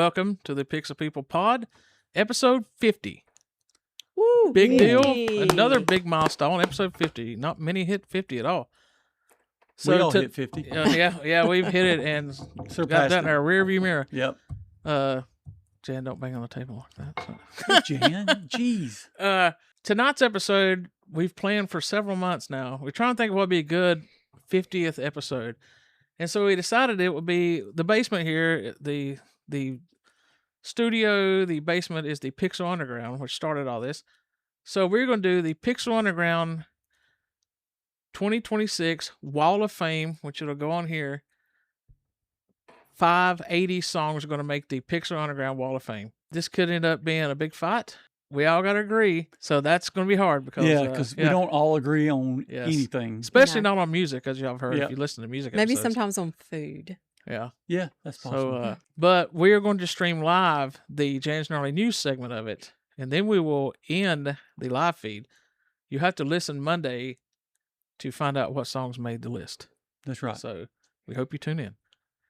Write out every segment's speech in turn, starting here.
welcome to the Pixel People Pod, episode 50. Woo, Big deal. yay. Another big milestone, episode 50. Not many hit 50 at all. We all hit 50. Yeah, we've hit it and got Surpassed that in it. our rearview mirror. Yep. Jan, don't bang on the table like that. Jan, jeez. Tonight's episode, we've planned for several months now. We're trying to think of what would be a good 50th episode. And so we decided it would be the basement here, the studio, the basement is the Pixel Underground, which started all this. So we're going to do the Pixel Underground 2026 Wall of Fame, which it'll go on here. 580 songs are going to make the Pixel Underground Wall of Fame. This could end up being a big fight. We all got to agree. So that's going to be hard because we don't all agree on anything. Especially not on music, as y'all have heard Yep. if you listen to music Maybe episodes. sometimes on food. Yeah. Yeah, that's possible. So, but we are going to stream live the Jan's Gnarly News segment of it, and then we will end the live feed. You have to listen Monday to find out what songs made the list. That's right. So we hope you tune in.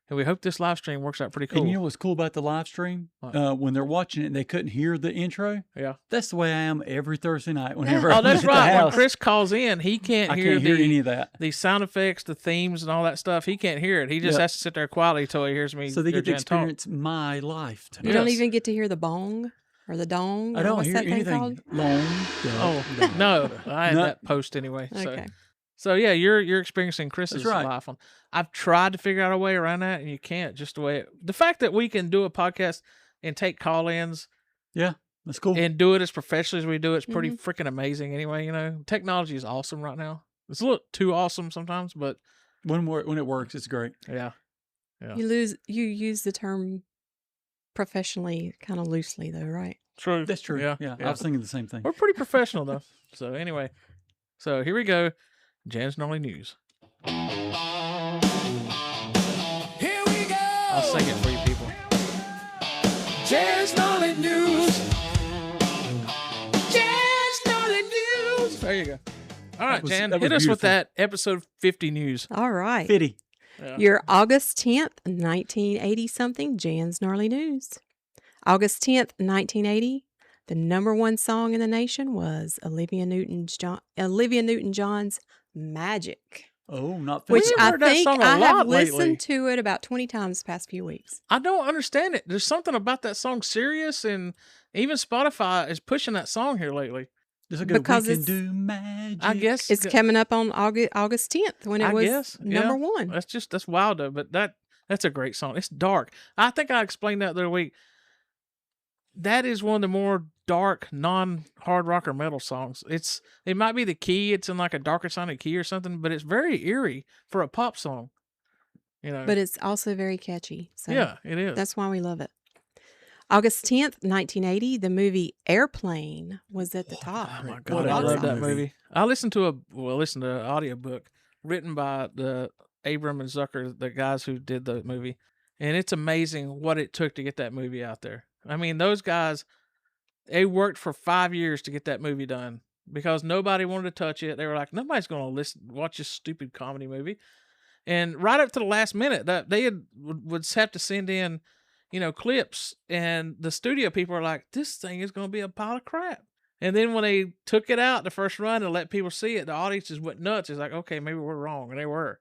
And we hope this live stream works out pretty cool. And you know what's cool about the live stream? What? When they're watching it and they couldn't hear the intro, Yeah. that's the way I am every Thursday night whenever Oh, I'm that's at right. the When house. Chris calls in, he can't I hear can't hear any of that. the sound effects, the themes, and all that stuff. He can't hear it. He just Yep. has to sit there quietly until he hears me. So they hear get to Jan talk. experience my life tonight. You don't Yes. even get to hear the bong or the dong. I or don't what's hear that thing anything called? long. Oh, no. I had No. that post anyway. Okay. So yeah, you're experiencing Chris's That's right. life on. I've tried to figure out a way around that, and you can't. Just the way the fact that we can do a podcast and take call-ins Yeah, that's cool. and do it as professionally as we do it's pretty Mhm. freaking amazing. Anyway, technology is awesome right now. It's a little too awesome sometimes, but when it works, it's great. yeah. Yeah. You use the term professionally kind of loosely though, right? True. That's true. Yeah. Yeah, I was thinking the same thing. We're pretty professional though. So anyway, so here we go. Jan's Gnarly News. Here we go. I'll sing it for you people. Jan's Gnarly News. Jan's Gnarly News. There you go. All right, was- Jan, that hit was us with beautiful. that episode 50 news. All right. Fitty. Yeah. Your August 10th, 1980 something, Jan's Gnarly News. August 10th, 1980, the number one song in the nation was Olivia Newton-John's Magic, Oh, not which Fitty. We've I heard that think song a I have lot lately. listened to it about 20 times the past few weeks. I don't understand it. There's something about that song, Serious, and even Spotify is pushing that song here lately. There's a good because we can it's- do magic. I guess It's coming up on August 10th when it I was guess, number yeah. one. That's wild though. But that's a great song. It's dark. I think I explained that the other week. That is one of the more dark, non-hard rock or metal songs. It might be the key. It's in like a darker sounding key or something, but it's very eerie for a pop song. But it's also very catchy. So yeah, it is. that's why we love it. August 10th, 1980, the movie Airplane was at the top. Oh my What god, a I love great that movie. movie. I listened to an audiobook written by the Abram and Zucker, the guys who did the movie, and it's amazing what it took to get that movie out there. I mean, those guys, they worked for 5 years to get that movie done because nobody wanted to touch it. They were like, nobody's going to watch this stupid comedy movie, and right up to the last minute, that they would have to send in, clips, and the studio people are like, this thing is going to be a pile of crap. And then when they took it out the first run and let people see it, the audience just went nuts. It's like, okay, maybe we're wrong. And they were.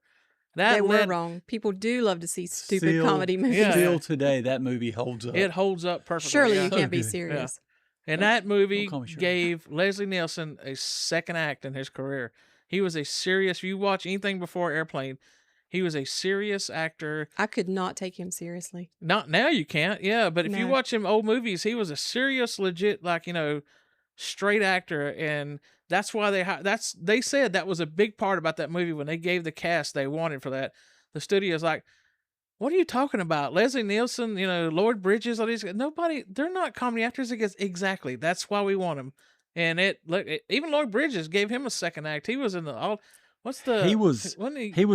They were wrong. People do love to see stupid comedy movies. Yeah. Still today, that movie holds up. It holds up perfectly. Surely yeah. you So can't be good. serious. And that movie Don't call me Shirley. gave Leslie Nielsen a second act in his career. He was a serious, if you watch anything before Airplane, he was a serious actor. I could not take him seriously. Not now you can't, yeah. But if you No. watch him old movies, he was a serious, legit, straight actor, and that's why they said that was a big part about that movie when they gave the cast they wanted for that. The studio's like, what are you talking about? Leslie Nielsen, Lloyd Bridges, all these they're not comedy actors. Exactly. That's why we want them. And even Lloyd Bridges gave him a second act. He was in He was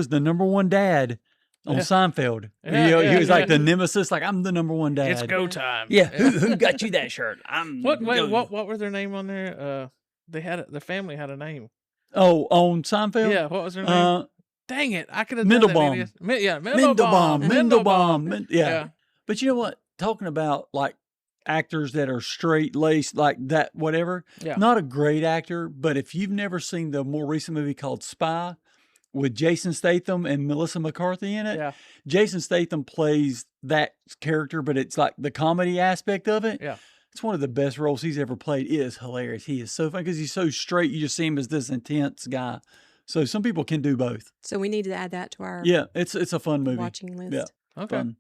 the number one dad on Seinfeld. Yeah, he was like yeah. the nemesis. Like, I'm the number one dad. It's go time. Yeah. Who got you that shirt? I'm. What go. were their name on there? The family had a name. Oh, on Seinfeld. Yeah, what was their name? Dang it! I could have done Mendelbaum. that. Yeah, Mendelbaum. Mendelbaum. Yeah. Yeah. But you know what? talking about like actors that are straight laced like that, whatever. Yeah. Not a great actor, but if you've never seen the more recent movie called Spy with Jason Statham and Melissa McCarthy in it, Yeah. Jason Statham plays that character, but it's like the comedy aspect of it. Yeah. It's one of the best roles he's ever played. It is hilarious. He is so funny because he's so straight. You just see him as this intense guy. So some people can do both. So we need to add that to our Yeah, it's a fun movie. watching list. Yeah, Okay. fun.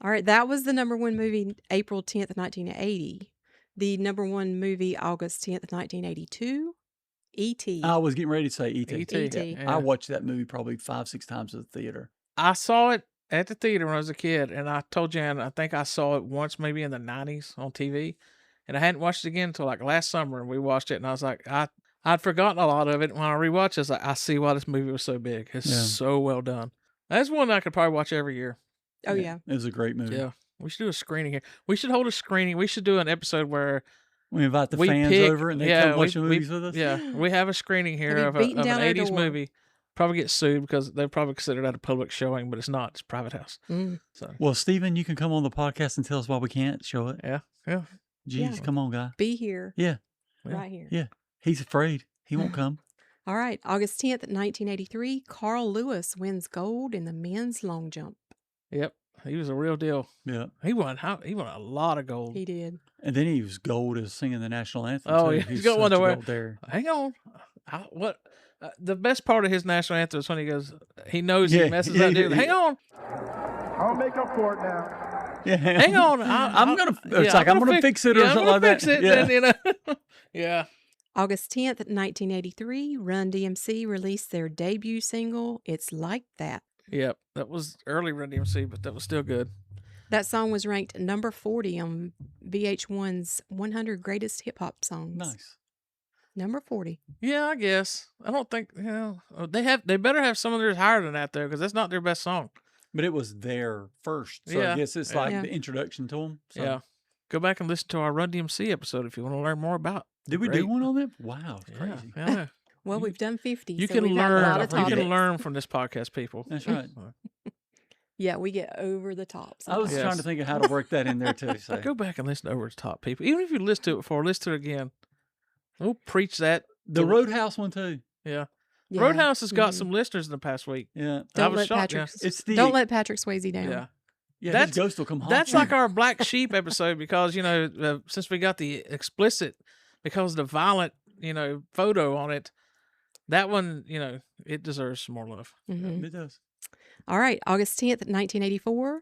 All right, that was the number one movie, April 10th, 1980. The number one movie, August 10th, 1982, E.T. I was getting ready to say E.T. E.T. E.T. Yeah. I watched that movie probably 5-6 times at the theater. I saw it at the theater when I was a kid, and I told Jan I think I saw it once, maybe in the 90s on TV, and I hadn't watched it again until like last summer, and we watched it, and I was like, I'd forgotten a lot of it. When I rewatched it, I was like, I see why this movie was so big. It's so well done. That's one I could probably watch every year. Oh, yeah. It was a great movie. Yeah. We should do a screening here. We should hold a screening. We should do an episode where We invite the we fans pick, over and they come watch the movies with us. Yeah, we have a screening here you of beaten an down our 80s door? movie. Probably get sued because they probably consider that a public showing, but it's not. It's a private house. Mm. So Well, Stephen, you can come on the podcast and tell us why we can't show it. yeah. Jeez, Yeah. come on, guy. Be here. Yeah. Yeah. Right here. Yeah. He's afraid. He won't come. All right, August 10th, 1983, Carl Lewis wins gold in the men's long jump. Yep. He was a real deal. Yeah. He won a lot of gold. He did. And then he was gold as singing the national anthem. Oh, too. yeah. He's got one such to a wear. gold there. Hang on. The best part of his national anthem is when he goes, he knows Yeah, he messes yeah, up. Dude. yeah. Hang on. I'll make up for it now. Yeah. Hang on. I'm gonna fix it or yeah, something I'm like gonna that. fix it. Yeah. And, you know, yeah. August 10th, 1983, Run DMC released their debut single, It's Like That. Yep. That was early Run DMC, but that was still good. That song was ranked number 40 on VH1's 100 Greatest Hip Hop Songs. Nice. Number 40. Yeah, I guess. I don't think, they better have some of theirs higher than that, though, because that's not their best song. But it was there first. So Yeah. I guess it's Yeah. like Yeah. the introduction to him. So. Yeah. Go back and listen to our Run DMC episode if you want to learn more about. Did we Great. do one on that? Wow. It's Yeah, crazy. yeah. Well, You- we've done 50. You so can we've had a lot learn. of You topics. can learn from this podcast, people. That's right. Yeah, we get over the top. I was sometimes. trying to think of how to work that in there too. So. Go back and listen to Over the Top, people. Even if you listen to it before, listen to it again. We'll preach that. The Roadhouse one too. Yeah. Yeah. Roadhouse has got Mhm. some listeners in the past week. Yeah. I Don't was let shocked. Patrick. It's the Don't let Patrick Swayze down. Yeah. yeah. that's- His ghost will come. That's haunting like our Black Sheep episode because, since we got the explicit, because the violent, photo on it, that one, it deserves some more love. Mhm. It does. All right, August 10th, 1984.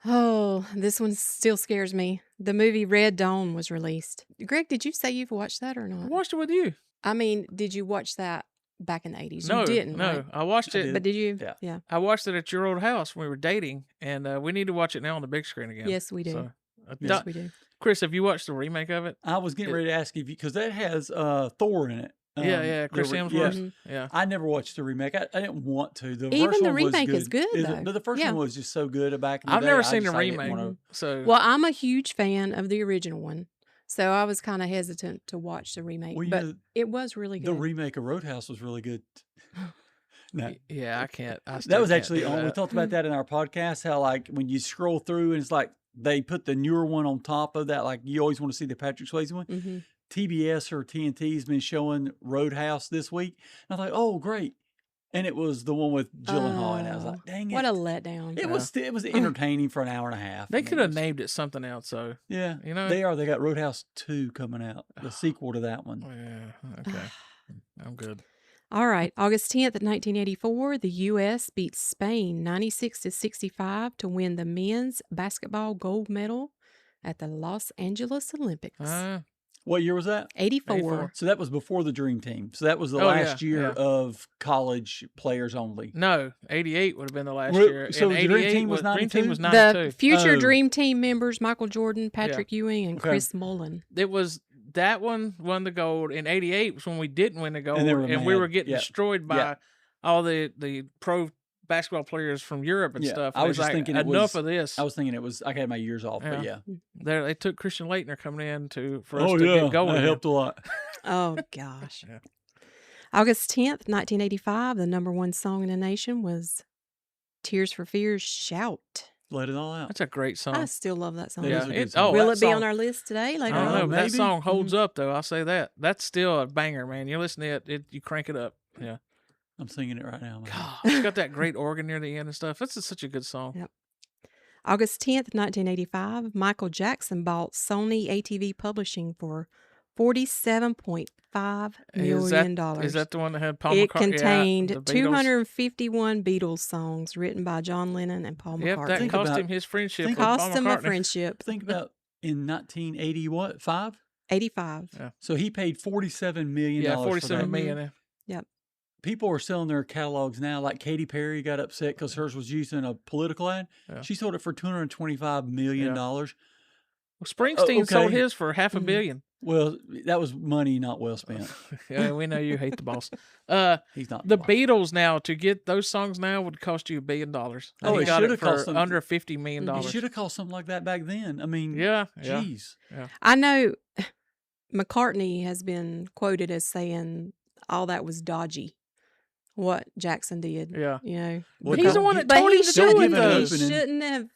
Oh, this one still scares me. The movie Red Dawn was released. Greg, did you say you've watched that or I not? watched it with you. I mean, did you watch that back in the 80s? No, You didn't, no. right? I watched I it. did. But did you? Yeah. Yeah. I watched it at your old house when we were dating, and we need to watch it now on the big screen again. Yes, we do. So, Yes, we do. Chris, have you watched the remake of it? I was getting ready to ask you because that has Thor in it. Yeah, Chris Yeah. Hemsworth. Mhm. Yeah. I never watched the remake. I didn't want to. The Even first the one was remake is good, it? though. But the first Yeah. one was just so good back in the I've day. never I seen the just- I didn't remake. wanna- So Well, I'm a huge fan of the original one. So I was kind of hesitant to watch the remake. Well, you but know, it was really the good. remake of Roadhouse was really good. No, yeah, I can't. I that still was can't actually do on. We that. talked about that in our podcast. How like when you scroll through and it's like they put the newer one on top of that. Like you always want to see the Patrick Swayze one. hmm TBS or TNT has been showing Roadhouse this week. And I thought, oh great, and it was the one with Gyllenhaal, and I was Oh, like, dang it. What a letdown. It was entertaining for an hour and a half. They I mean, could it have was- named it something else, though. Yeah, You know? they are. They got Roadhouse 2 coming out, the sequel to that one. Yeah. Okay. I'm good. All right. August 10th, 1984, the U.S. beats Spain 96-65 to win the men's basketball gold medal at the Los Angeles Olympics. What year was that? 84. 84. So that was before the Dream Team. So that was the Oh, last yeah, year yeah. of college players only. No, 88 would have been the last Re- year. so and the Dream 88 Team was Dream Team was 92? 92. The future Oh. Dream Team members, Michael Jordan, Patrick Ewing, and Okay. Chris Mullen. It was that one won the gold. In 88 was when we didn't win the gold, they were and we mad. were getting Yeah. destroyed by Yeah. all the pro basketball players from Europe and Yeah, stuff. I And was it's just like, thinking it enough was- of this. I was thinking it was. I had my years off, but Yeah. yeah. They took Christian Laettner coming in for us Oh to yeah, get going. that again. helped a lot. Oh, gosh. Yeah. August 10th, 1985, the number one song in the nation was Tears for Fears' Shout. Let it all out. That's a great song. I still love that song. That is Yeah. a good song. Will that it be on song- our list today? I Later don't know, on? but that maybe. song holds Mhm. up though. I'll say that. That's still a banger, man. You listen to it, you crank it up. Yeah. I'm singing it right now. Man. God, it's got that great organ near the end and stuff. It's just such a good song. Yep. August 10th, 1985, Michael Jackson bought Sony ATV Publishing for $47.5 million. Is that the one that had Paul It McCartney? contained the Beatles? 251 Beatles songs written by John Lennon and Paul Yep, McCartney. that Think cost about- him his friendship. think- with Paul Cost him a McCartney. friendship. Think about in 1980, what, 5? 85. So he paid $47 million. Yeah, for 47 that. million. People are selling their catalogs now. Like Katy Perry got upset because hers was used in a political ad. Yeah. She sold it for $225 million. Well, Springsteen sold okay. his for half a Mhm. billion. Well, that was money not well spent. Yeah, we know you hate the boss. He's not The boss. Beatles now, to get those songs now would cost you $1 billion. Oh, he it got shoulda it for cost them- under $50 million. It should have cost something like that back then. I mean, Yeah, yeah. geez. I know McCartney has been quoted as saying all that was dodgy, what Jackson did. Yeah. You know, Well, He's the one that but told he him to do Don't it, give it an though. opening. shouldn't have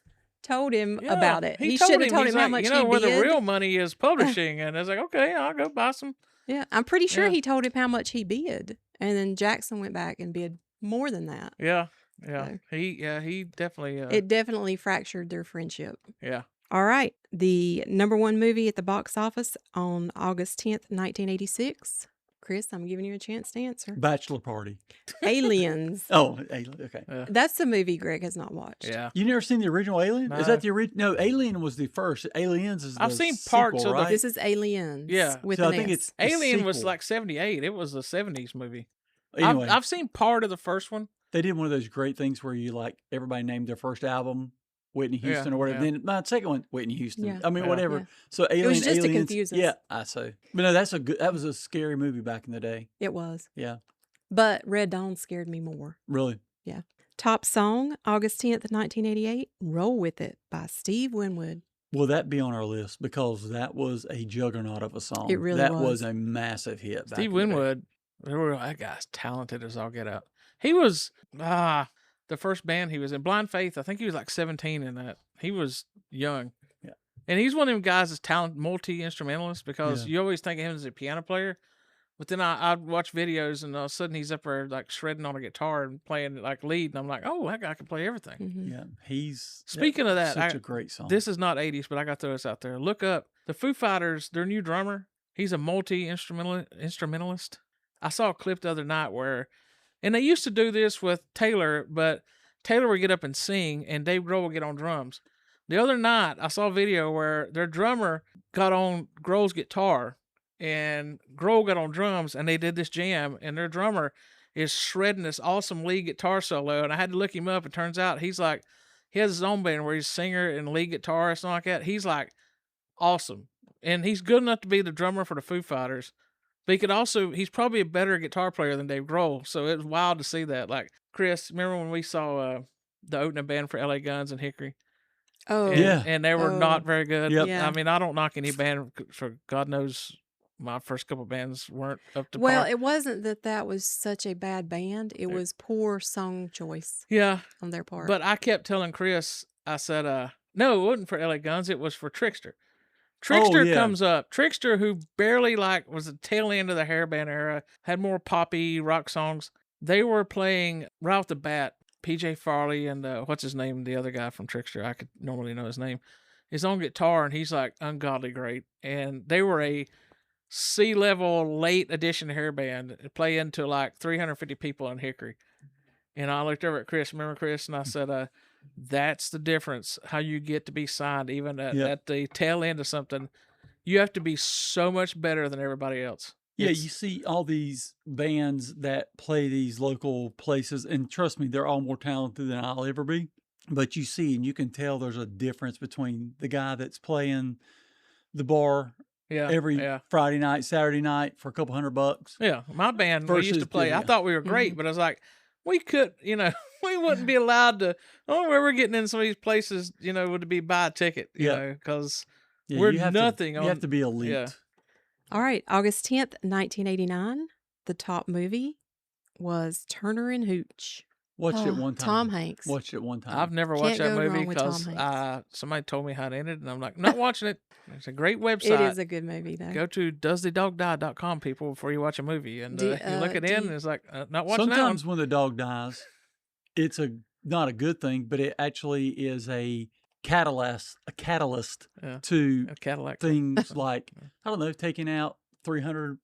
told him Yeah, about it. He told should have told he's him how like, much you know, he where bid. the real money is publishing. And it's like, okay, I'll go buy some. Yeah, I'm pretty sure Yeah. he told him how much he bid, and then Jackson went back and bid more than that. Yeah, yeah. So- He definitely, It definitely fractured their friendship. yeah. All right, the number one movie at the box office on August 10th, 1986. Chris, I'm giving you a chance to answer. Bachelor party. Aliens. Oh, okay. That's the movie Greg has not watched. Yeah. You never seen the original Alien? Is No. that the original? No, Alien was the first. Aliens is the I've seen parts sequel, of the- right? This is Aliens. Yeah. With So an I think S. it's the Alien was sequel. like 78. It was a 70s movie. Anyway, I've seen part of the first one. they did one of those great things where you like everybody named their first album Whitney Yeah, Houston or whatever. yeah. Then my second one, Whitney Houston. Yeah. I mean, Yeah. whatever. Yeah. So Alien, was just to Aliens, confuse us. Yeah, I say. But no, that's a good. That was a scary movie back in the day. It was. Yeah, But Red Dawn scared me more. really. Top song, August 10th, 1988, Roll With It by Steve Winwood. Will that be on our list because that was a juggernaut of a song? It really that was. a massive hit. back Steve in the day. Winwood, that guy's talented as all get out. He was the first band he was in, Blind Faith. I think he was like 17 in that. He was young. Yeah. And he's one of them guys that's multi-instrumentalist because Yeah. you always think of him as a piano player. But then I'd watch videos and all of a sudden he's up there like shredding on a guitar and playing like lead. And I'm like, oh, that guy can play everything. Mhm. Yeah, he's Speaking of that, such a great song. This is not 80s, but I got to throw this out there. Look up the Foo Fighters, their new drummer. He's a multi-instrumentalist. I saw a clip the other night where, and they used to do this with Taylor, but Taylor would get up and sing and Dave Grohl would get on drums. The other night, I saw a video where their drummer got on Grohl's guitar and Grohl got on drums and they did this jam and their drummer is shredding this awesome lead guitar solo. And I had to look him up. It turns out he has his own band where he's a singer and lead guitarist and like that. He's like awesome. And he's good enough to be the drummer for the Foo Fighters. But he's probably a better guitar player than Dave Grohl. So it was wild to see that. Like, Chris, remember when we saw the opening band for LA Guns and Hickory? Oh, And, Yeah. and they were not very good. Yep. Yeah. I mean, I don't knock any band for God knows my first couple bands weren't up to Well, par. it wasn't that was such a bad band. It Yeah. was poor song choice Yeah. on their part. But I kept telling Chris, I said, no, it wasn't for LA Guns. It was for Trickster. Trickster yeah. comes up. Trickster, who barely was the tail end of the hair band era, had more poppy rock songs. They were playing right off the bat. PJ Farley and what's his name? The other guy from Trickster. I could normally know his name. Is on guitar and he's like ungodly great. And they were a C-level late edition hair band playing to like 350 people in Hickory. And I looked over at Chris. Remember Chris? And I said, that's the difference. How you get to be signed, even at the tail end of something. You have to be so much better than everybody else. Yeah, It's- you see all these bands that play these local places, and trust me, they're all more talented than I'll ever be. But you see, and you can tell there's a difference between the guy that's playing the bar Yeah. every yeah. Friday night, Saturday night for a couple $100. Yeah. My band, we used to Versus play. I the- thought we were great, but I was like, we could, we wouldn't be allowed to. Oh, where we're getting in some of these places, would be buy a ticket, Yeah. because Yeah, we're you have nothing To, on. you have to be elite. yeah. All right, August 10th, 1989, the top movie was Turner and Hooch. Watched it Oh, one time. Tom Hanks. Watched it one time. I've never Can't watched that go wrong movie with Tom because Hanks. somebody told me how it ended, and I'm like, not watching it. It's a great website. It is a good movie, though. Go to doesthedogdie.com, people, before you watch a movie, and Do- you look at do it, you- and it's like, not watching Sometimes that when the dog dies, it's not a good thing, but it actually is a catalyst Yeah. to one. A Cadillac. things like, I don't know, taking out 300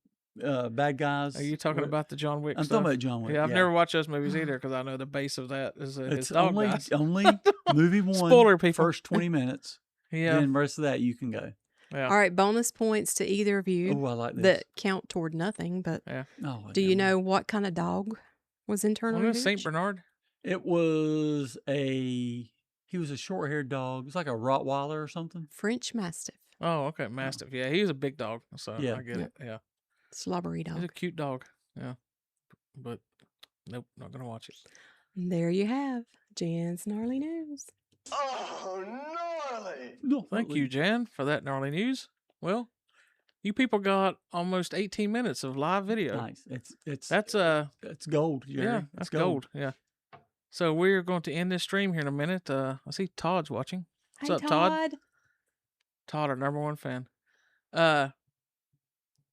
bad guys. Are you talking What- about the John Wick I'm stuff? talking about John Wick. Yeah, I've never watched those movies either because I know the base of that is his It's dog only dies. only movie one. Spoiler, people. First 20 minutes. Yeah, Then the rest of that you can go. yeah. All right, bonus points to either of you Oh, I like this. that count toward nothing. But Oh, do you never mind. know what kind of dog was in Turner Wasn't and it Saint Hooch? Bernard? It was he was a short-haired dog. It was like a Rottweiler or something. French Mastiff, Oh, okay, Mastiff. Yeah, he was a big dog, so Yeah. I get it. Yeah, slobbery he's a dog. cute dog. Yeah, but nope, not gonna watch it. There you have Jan's gnarly news. Oh, gnarly! No, Thank you, Jan, for that gnarly news. Well, you people got almost 18 minutes of live video. Nice. It's That's gold. Jerry. yeah, It's that's gold. Yeah. So we're going to end this stream here in a minute. I see Todd's watching. What's Hey, up, Todd? Todd? Todd, our #1 fan.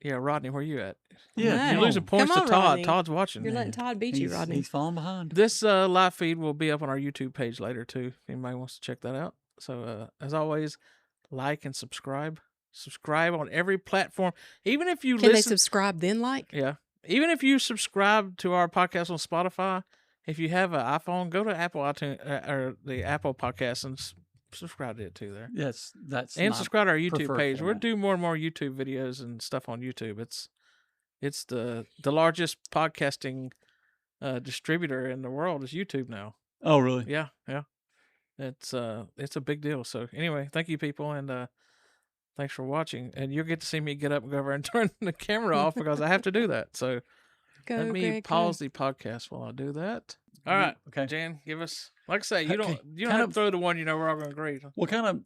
Yeah, Rodney, where you at? Yeah, No. You're losing points Come to on, Todd. Rodney. Todd's watching. You're letting Todd beat you, Rodney. He's falling behind. This live feed will be up on our YouTube page later too. If anybody wants to check that out. So as always, like and subscribe. Subscribe on every platform. Even if you Can they listen, subscribe then like? yeah. Even if you subscribe to our podcast on Spotify, if you have an iPhone, go to Apple iTunes or the Apple Podcast and subscribe to it too there. Yes, that's And my subscribe to our YouTube preferred page. We're format. doing more and more YouTube videos and stuff on YouTube. It's the largest podcasting distributor in the world is YouTube now. Oh, really? Yeah, yeah. It's a big deal. So anyway, thank you people, and thanks for watching. And you'll get to see me get up and go over and turn the camera off because I have to do that. So Go, let me Greg, go. pause the podcast while I do that. All right, Okay. Jan, give us, like I say, you Okay, don't kind have of- to throw the one you know we're all going to agree. Well, kind of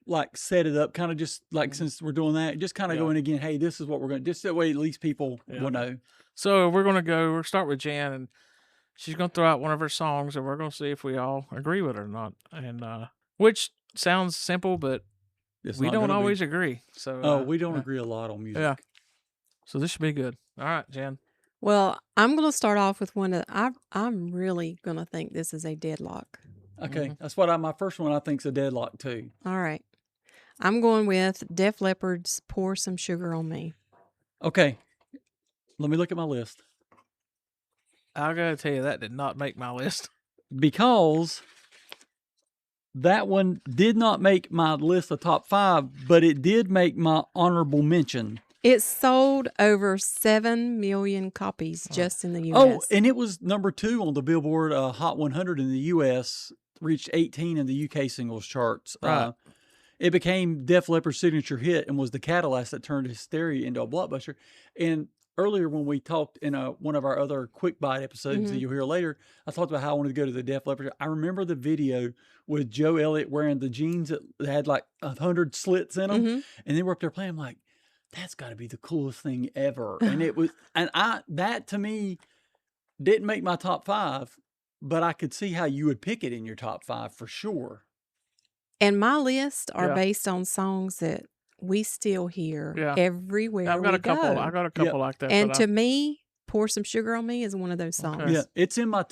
like set it up, kind of just like since we're doing that, just kind of Mm-hmm. Yeah. going again. Hey, this is what we're going to. Just that way, at least people Yeah. will know. So we'll start with Jan, and she's going to throw out one of her songs, and we're going to see if we all agree with it or not. And which sounds simple, but It's we not don't gonna be- always agree. So Oh, we don't yeah. agree a lot on music. Yeah. So this should be good. All right, Jan. Well, I'm going to start off with one that I'm really going to think this is a deadlock. Okay, Mm-hmm. that's what my first one I think is a deadlock too. All right. I'm going with Def Leppard's Pour Some Sugar on Me. Okay, let me look at my list I gotta tell you that did not make my list. because that one did not make my list of top 5, but it did make my honorable mention. It sold over 7 million copies just in the U.S. Oh, and it was number 2 on the Billboard Hot 100 in the U.S., reached 18 in the UK singles charts. Right. It became Def Leppard's signature hit and was the catalyst that turned Hysteria into a blockbuster. And earlier when we talked in one of our other Quick Bite episodes that you'll hear later, I talked about how I wanted to go to the Def Leppard. I remember the video with Joe Elliott wearing the jeans that had like 100 slits in them. Mhm. And they were up there playing. I'm like, that's got to be the coolest thing ever. And it was, and that to me didn't make my top 5, but I could see how you would pick it in your top 5 for sure. And my list are Yeah. based on songs that we still hear Yeah. everywhere I've got we a couple. go. I got a couple like that. And but to me, Pour Some Sugar on Me is one of those songs. Okay. Yeah, it's in my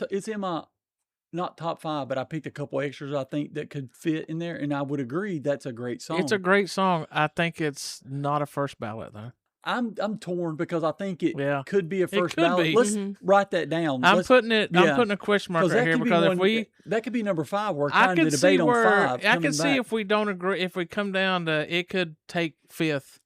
not top 5, but I picked a couple extras I think that could fit in there, and I would agree that's a great song. it's a great song. I think it's not a first ballot though. I'm torn because I think it Yeah. could be a first could ballot. be. Let's Mhm. write that down. I'm Let's- putting yeah. a question mark right that here could be because if one- we that could be number 5. We're I trying to could see debate on where 5. I coming can see back. if we don't agree, if we come down to it could take 5th.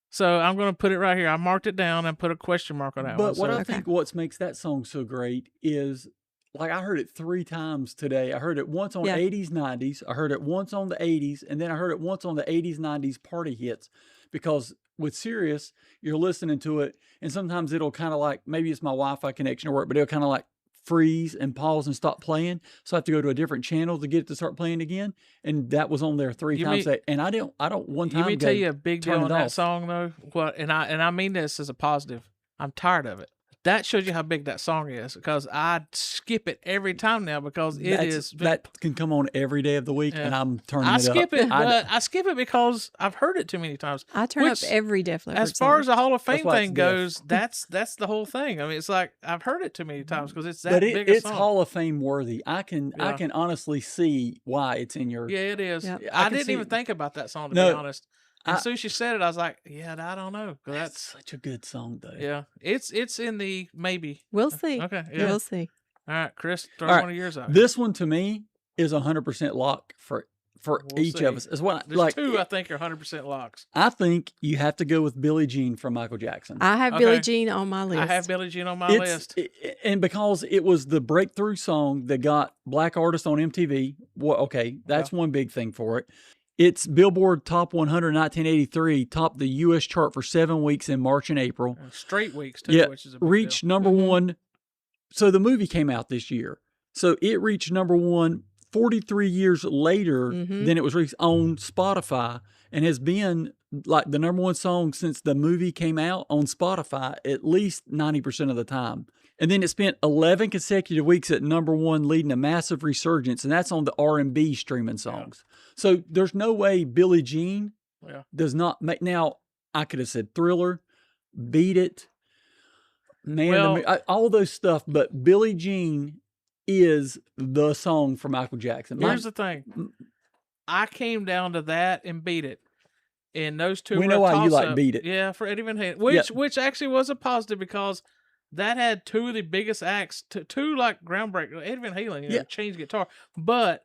So I'm going to put it right here. I marked it down and put a question mark on that one. But what So- I Okay. think what makes that song so great is, like, I heard it 3 times today. I heard it once on Yeah. 80s, 90s. I heard it once on the 80s, and then I heard it once on the 80s, 90s party hits. Because with Sirius, you're listening to it, and sometimes it'll kind of like, maybe it's my Wi-Fi connection or work, but it'll kind of like freeze and pause and stop playing. So I have to go to a different channel to get it to start playing again. And that was on there 3 You times. mean- And I don't one time Let me go, tell you a big deal turn on it that off. song though. What and I mean this as a positive. I'm tired of it. That shows you how big that song is, because I skip it every time now because that can come on every day of the week, and I'm turning I it skip up. it, but I skip it because I've heard it too many times. I turn up Which, every Def Leppard as far as song. the Hall of Fame why it's thing Def. goes, that's the whole thing. I mean, it's like I've heard it too many times because it's that But big a it's song. Hall of Fame worthy. I can honestly see why it's in your. Yeah, it is. Yep. I can didn't see even it. think about that song, to No, be honest. And as soon as she said it, I was like, yeah, I don't know. 'Cause That's that's such a good song, though. yeah, it's in the maybe. We'll see. Okay, yeah. We'll see. All right, Chris, throw All right, one of yours out. This one to me is 100% lock for We'll each of see. us. Is what There's like two I think are 100% locks. I think you have to go with Billie Jean from Michael Jackson. I have Billie Okay. Jean on my list. I have Billie Jean on my list. And because it was the breakthrough song that got black artists on MTV. Well, okay, that's one big thing for it. It's Billboard Top 100 1983, topped the U.S. chart for 7 weeks in March and April. Straight weeks too, Yeah, which is a big reached deal. number one. So the movie came out this year. So it reached number one 43 years later than it was released on Spotify, and has been like the number one song since the movie came out on Spotify at least 90% of the time. And then it spent 11 consecutive weeks at number one, leading a massive resurgence, and that's on the R&B streaming songs. So there's no way Billie Jean does not make. Now, I could have said Thriller, Beat It, Man, all those stuff, but Billie Jean is the song for Michael Jackson. Here's the thing. I came down to that and Beat It. And those two We were know a why you like toss-up. Beat It. Yeah, for Eddie Van Halen. Which actually was a positive because that had two of the biggest acts, two like groundbreaking. Eddie Van Halen, changed guitar. But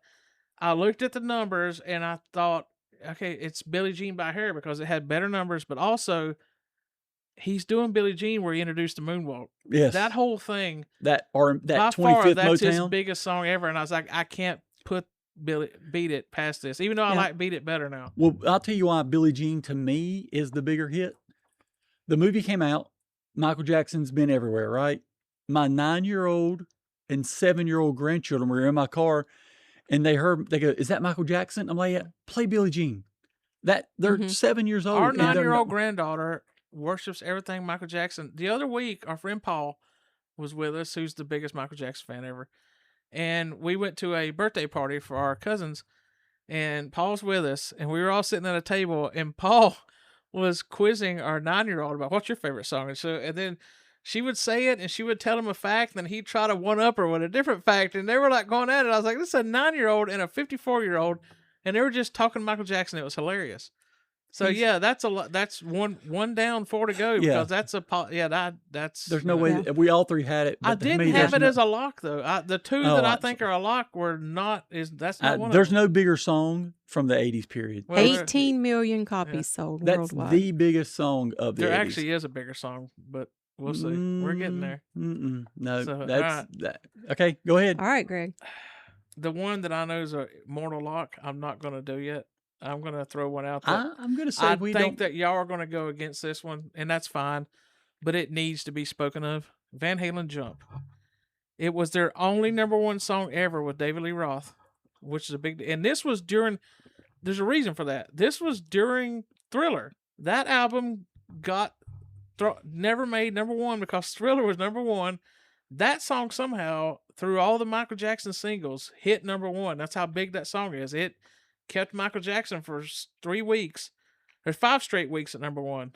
I looked at the numbers and I thought, okay, it's Billie Jean by hair because it had better numbers, but also he's doing Billie Jean where he introduced the moonwalk. Yes. That whole thing. That by 25th far, that's his Motown. biggest song ever. And I was like, I can't put Beat It past this, even though I like Beat It better now. Well, I'll tell you why Billie Jean to me is the bigger hit. The movie came out. Michael Jackson's been everywhere, right? My 9-year-old and 7-year-old grandchildren were in my car, and they go, "Is that Michael Jackson?" I'm like, "Yeah, play Billie Jean." They're 7 years old. Our and they're 9-year-old not- granddaughter worships everything Michael Jackson. The other week, our friend Paul was with us, who's the biggest Michael Jackson fan ever. And we went to a birthday party for our cousins, and Paul's with us, and we were all sitting at a table, and Paul was quizzing our 9-year-old about what's your favorite song. And then she would say it, and she would tell him a fact, and then he'd try to one up her with a different fact, and they were like going at it. I was like, this is a 9-year-old and a 54-year-old, and they were just talking Michael Jackson. It was hilarious. So yeah, that's a lot. That's one down, 4 to go because that's that's. There's no way that we all three had it. I but to me, didn't have there's it as a lock though. The two that I think are a lock were not. That's not one. There's of them. no bigger song from the 80s period. Well, 18 million copies sold That's worldwide. the biggest song of the There 80s. actually is a bigger song, but we'll see. We're getting there. No, So, that's that. Okay, go ahead. All right, Greg. The one that I know is a mortal lock. I'm not going to do yet. I'm going to throw one out there. I'm going to say I we think don't. that y'all are going to go against this one, and that's fine, but it needs to be spoken of. Van Halen Jump. It was their only number one song ever with David Lee Roth, which is a big. And this was during. There's a reason for that. This was during Thriller. That album got never made number one because Thriller was number one. That song somehow, through all the Michael Jackson singles, hit number one. That's how big that song is. It kept Michael Jackson for 3 weeks. There's 5 straight weeks at number one.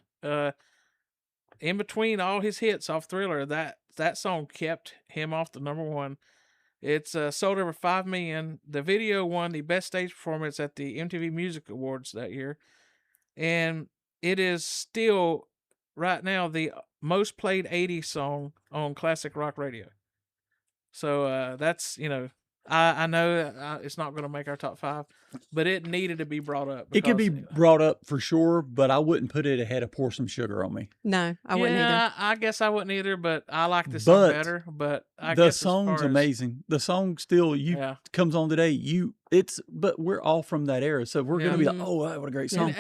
In between all his hits off Thriller, that song kept him off the number one. It's sold over 5 million. The video won the best stage performance at the MTV Music Awards that year. And it is still, right now, the most played 80s song on classic rock radio. So that's, I know it's not going to make our top 5, but it needed to be brought up. It could be brought up for sure, but I wouldn't put it ahead of Pour Some Sugar on Me. No, I wouldn't either. I guess I wouldn't either, but I like this song better. But I the guess song's amazing. The song still comes on today. But we're all from that era, so we're going to be like, oh, what a great song.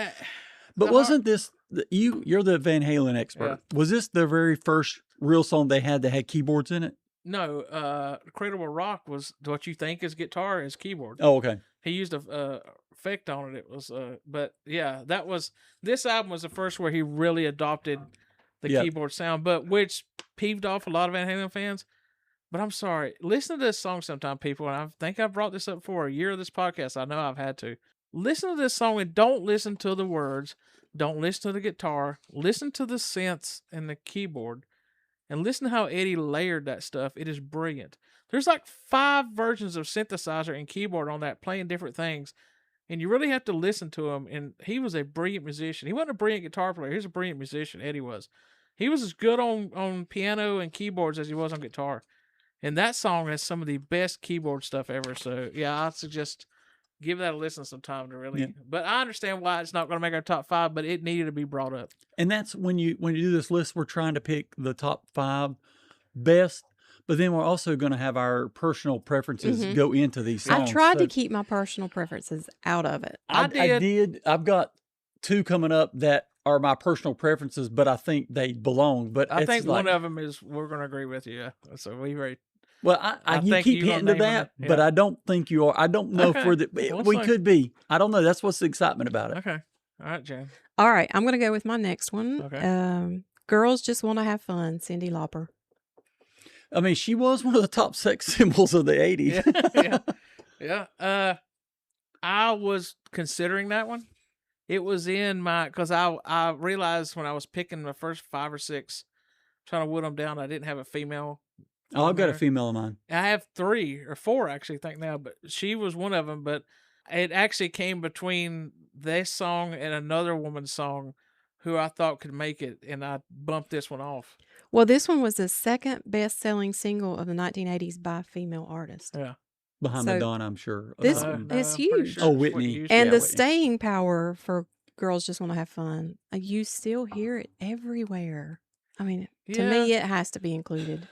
But wasn't this you're the Van Halen expert? Yeah. Was this the very first real song they had that had keyboards in it? No, Incredible Rock was what you think is guitar is keyboard. Oh, okay. He used a effect on it. It was, but yeah, this album was the first where he really adopted the keyboard sound. But which peeved off a lot of Van Halen fans. But I'm sorry. Listen to this song sometime, people. And I think I've brought this up for a year of this podcast. I know I've had to. Listen to this song and don't listen to the words. Don't listen to the guitar. Listen to the synths and the keyboard. And listen to how Eddie layered that stuff. It is brilliant. There's like 5 versions of synthesizer and keyboard on that playing different things. And you really have to listen to him. And he was a brilliant musician. He wasn't a brilliant guitar player. He was a brilliant musician. Eddie was. He was as good on piano and keyboards as he was on guitar. And that song has some of the best keyboard stuff ever. So, yeah, I suggest give that a listen sometime to really. Yeah. But I understand why it's not going to make our top 5, but it needed to be brought up. And that's when you do this list, we're trying to pick the top 5 best, but then we're also going to have our personal preferences go into these songs. I tried to keep my personal preferences out of it. I did. I've got 2 coming up that are my personal preferences, but I think they belong. But I think one like, of them is we're going to agree with you. Yeah. So we very. well, you think keep you gonna hinting to name that, them, but yeah. I don't think you are. I don't know Okay. for the. We'll We see. could be. I don't know. That's what's the excitement about it. Okay. All right, Jan. All right, I'm going to go with my next one. Okay. Girls Just Want to Have Fun, Cyndi Lauper. I mean, she was one of the top sex symbols of the 80s. Yeah. I was considering that one. It was in my, because I realized when I was picking the first 5 or 6, trying to whittle them down, I didn't have a female. Oh, I've got a there. female of mine. I have 3 or 4 actually, I think now, but she was one of them. But it actually came between this song and another woman's song who I thought could make it, and I bumped this one off. Well, this one was the second best-selling single of the 1980s by a female artist. Yeah. Behind So, Madonna, I'm sure. this- Um, it's I'm pretty huge. sure Oh, it's Whitney. Houston. And Yeah, the Whitney. staying power for Girls Just Want to Have Fun, you still hear it everywhere. I mean, to me, it has to be included.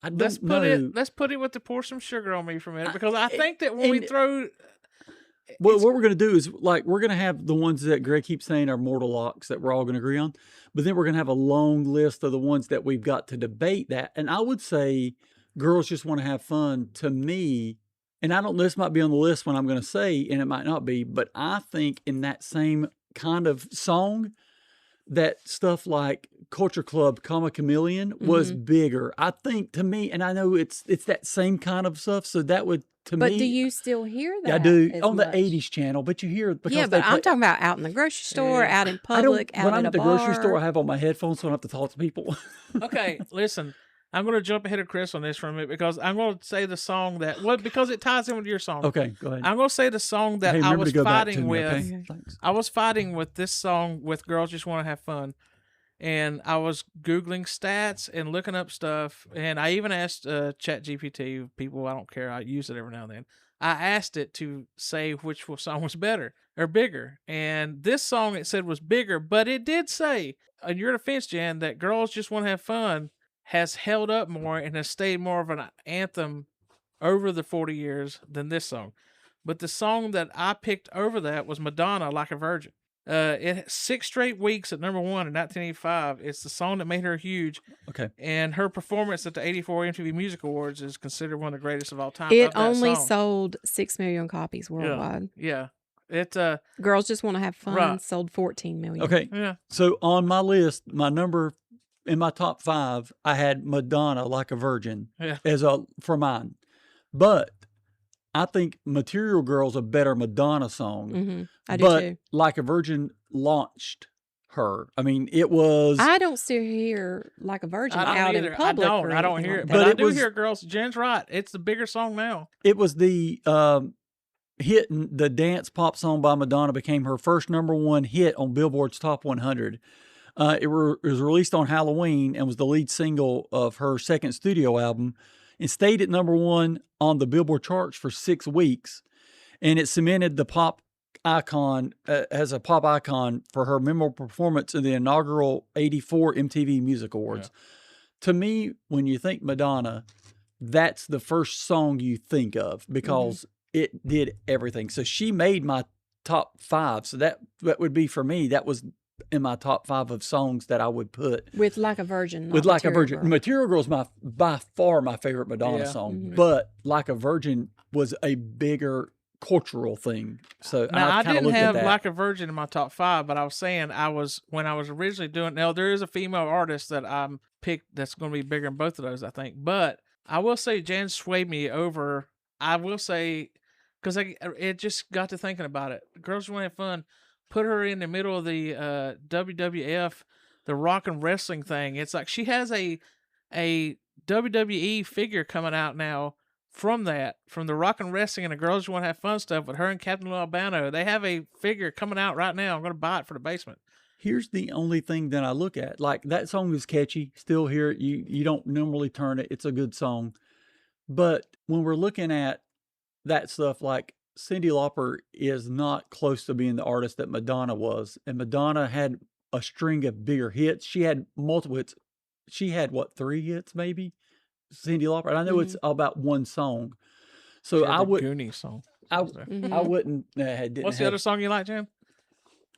I Let's don't put know. Let's put it with the pour some sugar on me for a minute, I- because I think that when we and- throw. Well, it's- what we're going to do is we're going to have the ones that Greg keeps saying are mortal locks that we're all going to agree on, but then we're going to have a long list of the ones that we've got to debate that. And I would say Girls Just Want to Have Fun to me, and I don't know, this might be on the list when I'm going to say, and it might not be, but I think in that same kind of song, that stuff like Culture Club, Comma Chameleon was bigger. I think to me, and I know it's that same kind of stuff. So that would, to But me. do you still hear that? Yeah, I do as on much? the 80s channel, but you hear it because Yeah, they but I'm talking about out in the grocery store, Yeah. out in I don't, public, out when at I'm a at the bar. grocery store, I have on my headphones so I don't have to talk to people. Okay, listen. I'm going to jump ahead of Chris on this for a minute, because I'm going to say the song that, because it ties in with your song. Okay, go ahead. I'm going to say the song that Hey, I remember was to go back to fighting me, with. okay? Thanks. I was fighting with this song with Girls Just Want to Have Fun. And I was Googling stats and looking up stuff. And I even asked ChatGPT, people, I don't care, I use it every now and then. I asked it to say which song was better or bigger. And this song, it said, was bigger. But it did say, in your defense, Jan, that Girls Just Want to Have Fun has held up more and has stayed more of an anthem over the 40 years than this song. But the song that I picked over that was Madonna, Like a Virgin. It had 6 straight weeks at number 1 in 1985. It's the song that made her huge. Okay. And her performance at the 84 MTV Music Awards is considered one of the greatest of all time. It of that only song. sold 6 million copies worldwide. Yeah. It, Girls Just Want to Have Fun Right. sold 14 million. Okay. yeah. So on my list, my number in my top 5, I had Madonna, Like a Virgin, Yeah. for mine. But I think Material Girl's a better Madonna song. I do but too. Like a Virgin launched her. I mean, it was. I don't still hear Like a Virgin I don't out either. in public. or I don't anything hear like it. that. But But I it do was- hear Girls. Jen's right. It's the bigger song now. It was the hit, the dance pop song by Madonna became her first number 1 hit on Billboard's Top 100. It was released on Halloween and was the lead single of her second studio album, and stayed at number 1 on the Billboard charts for 6 weeks. And it cemented the pop icon as a pop icon for her memorable performance in the inaugural 84 MTV Music Awards. To me, when you think Madonna, that's the first song you think of because it did everything. So she made my top 5. So that would be for me. That was in my top 5 of songs that I would put With Like a Virgin. with not Like a Material Virgin. Girl. Material Girl's by far my favorite Madonna Yeah. song, but Like a Virgin was a bigger cultural thing. So Now, I I kind of didn't looked at have that. Like a Virgin in my top 5, but I was saying when I was originally doing. Now, there is a female artist that I'm picked that's going to be bigger than both of those, I think. But I will say Jan swayed me over. I will say, because it just got to thinking about it. Girls Want to Have Fun. Put her in the middle of the WWF, the rock and wrestling thing. It's like she has a WWE figure coming out now from the rock and wrestling and the Girls Want to Have Fun stuff with her and Captain Lou Albano. They have a figure coming out right now. I'm going to buy it for the basement. Here's the only thing that I look at. Like, that song is catchy. Still hear it. You don't normally turn it. It's a good song. But when we're looking at that stuff, like, Cyndi Lauper is not close to being the artist that Madonna was. And Madonna had a string of bigger hits. She had multiple hits. She had, what, 3 hits maybe? Cyndi Lauper. And I know it's about one song. So She had I the would. Goonies song. I Mhm. wouldn't. Didn't What's the have- other song you like, Jan?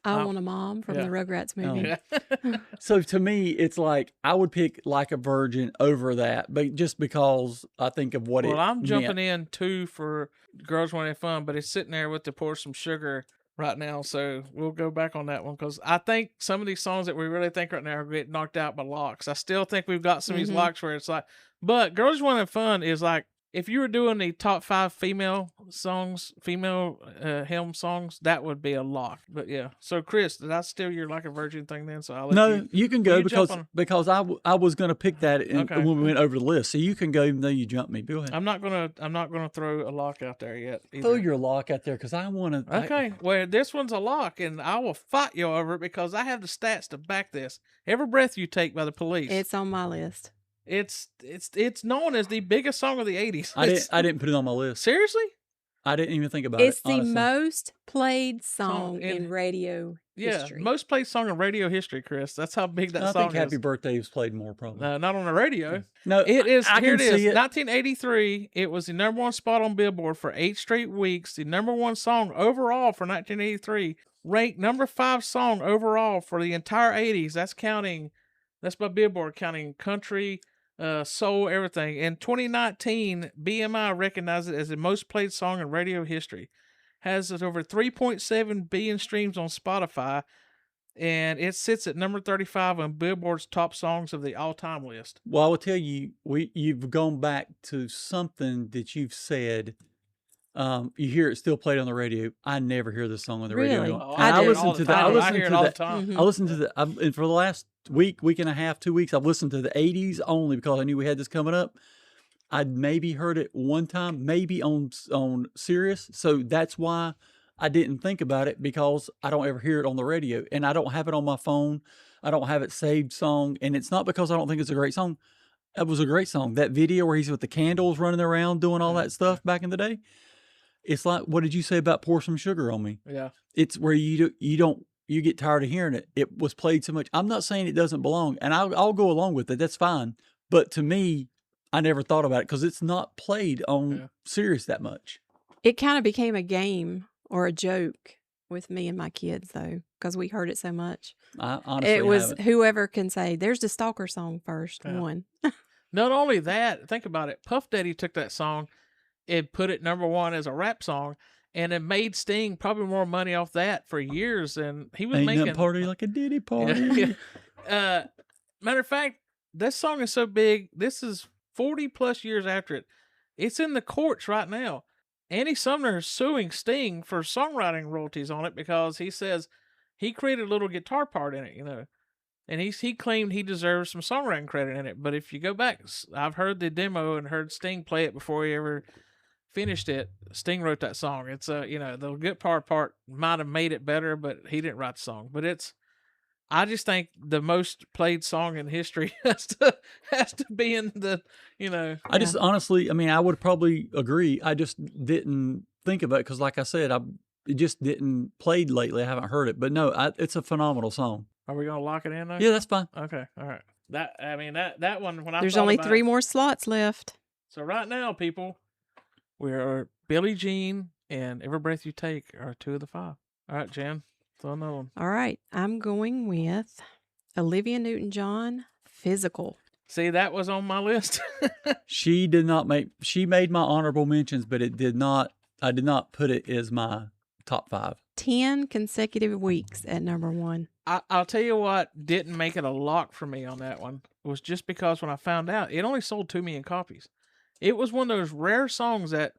I Want a Mom from yeah. the Rugrats movie. Yeah. So to me, it's like I would pick Like a Virgin over that, but just because I think of what it. Well, I'm jumping meant. in too for Girls Want to Have Fun, but it's sitting there with the Pour Some Sugar right now, so we'll go back on that one because I think some of these songs that we really think right now are getting knocked out by locks. I still think we've got some of these locks where it's like, but Girls Want to Have Fun is like, if you were doing the top 5 female songs, Helm songs, that would be a lock. But yeah, so Chris, did I steal your Like a Virgin thing then? So I'll let No, you. you can go you jump because on- I was going to pick that Okay. when we went over the list. So you can go even though you jumped me. Go ahead. I'm not gonna throw a lock out there yet. Throw either. your lock out there because I want to. Okay, well, this one's a lock, and I will fight you over it because I have the stats to back this. Every Breath You Take by the Police. It's on my list. It's known as the biggest song of the 80s. I didn't put it on my list. Seriously? I didn't even think about It's it. the honestly. most played Song song in- in radio Yeah, history. most played song in radio history, Chris. That's how big that I song think Happy is. Birthday was played more probably. Not on the radio. No, It is. I Here can it is. see it. 1983. It was the #1 spot on Billboard for 8 straight weeks. The #1 song overall for 1983. Ranked #5 song overall for the entire 80s. That's by Billboard, counting country, soul, everything. In 2019, BMI recognized it as the most played song in radio history. Has over 3.7 billion streams on Spotify, and it sits at number 35 on Billboard's top songs of the all-time list. Well, I will tell you, you've gone back to something that you've said. You hear it still played on the radio. I never hear this song on the radio. Really? anymore. I And I do. listen all the to that. I time. listen hear it to all that. the time. Mhm. I listened to and for the last week and a half, 2 weeks, I've listened to the 80s only because I knew we had this coming up. I'd maybe heard it one time, maybe on Sirius. So that's why I didn't think about it because I don't ever hear it on the radio and I don't have it on my phone. I don't have it saved song. And it's not because I don't think it's a great song. It was a great song. That video where he's with the candles running around doing all that stuff back in the day. It's like, what did you say about Pour Some Sugar on Me? Yeah. It's where you get tired of hearing it. It was played so much. I'm not saying it doesn't belong, and I'll go along with it. That's fine. But to me, I never thought about it because it's not played on Sirius that much. It kind of became a game or a joke with me and my kids, though, because we heard it so much. I honestly It was haven't. whoever can say, there's the Stalker song first, Yeah. one. Not only that, think about it. Puff Daddy took that song and put it #1 as a rap song, and it made Sting probably more money off that for years than he was Ain't making. nothing party like a Diddy party. Yeah. Matter of fact, this song is so big. This is 40 plus years after it. It's in the courts right now. Andy Sumner is suing Sting for songwriting royalties on it because he says he created a little guitar part in it, and he claimed he deserves some songwriting credit in it. But if you go back, I've heard the demo and heard Sting play it before he ever finished it. Sting wrote that song. It's the guitar part might have made it better, but he didn't write the song. But I just think the most played song in history has to be in the I just honestly, I would probably agree. I just didn't think of it because, like I said, it just didn't played lately. I haven't heard it, but no, it's a phenomenal song. Are we gonna lock it in though? Yeah, that's fine. Okay. All right. That one when I There's thought only about 3 it- more slots left. So right now, people, we're Billie Jean and Every Breath You Take are 2 of the 5. All right, Jan, throw another one. All right. I'm going with Olivia Newton-John, Physical. See, that was on my list. She made my honorable mentions, but it did not I did not put it as my top 5. 10 consecutive weeks at number 1. I'll tell you what didn't make it a lock for me on that one was just because when I found out it only sold 2 million copies. It was one of those rare songs that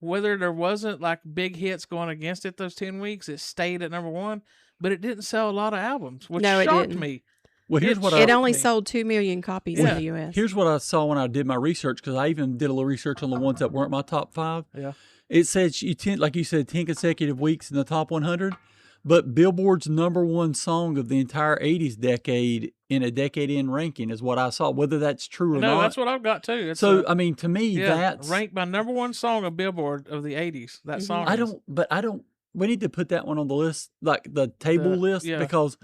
whether there wasn't like big hits going against it those 10 weeks, it stayed at number 1, but it didn't sell a lot of albums, which No, it shocked didn't. me. Well, here's what It I only me. sold 2 million copies Yeah. in the U.S. here's what I saw when I did my research, because I even did a little research on the ones that weren't my top 5. Yeah. It says like you said, 10 consecutive weeks in the top 100. But Billboard's number 1 song of the entire 80s decade in a decade-end ranking is what I saw. Whether that's true or No, not. that's what I've got too. It's So I mean, to me, that's ranked by number 1 song of Billboard of the 80s. That song. I is. don't. We need to put that one on the list, like the table list, yeah, because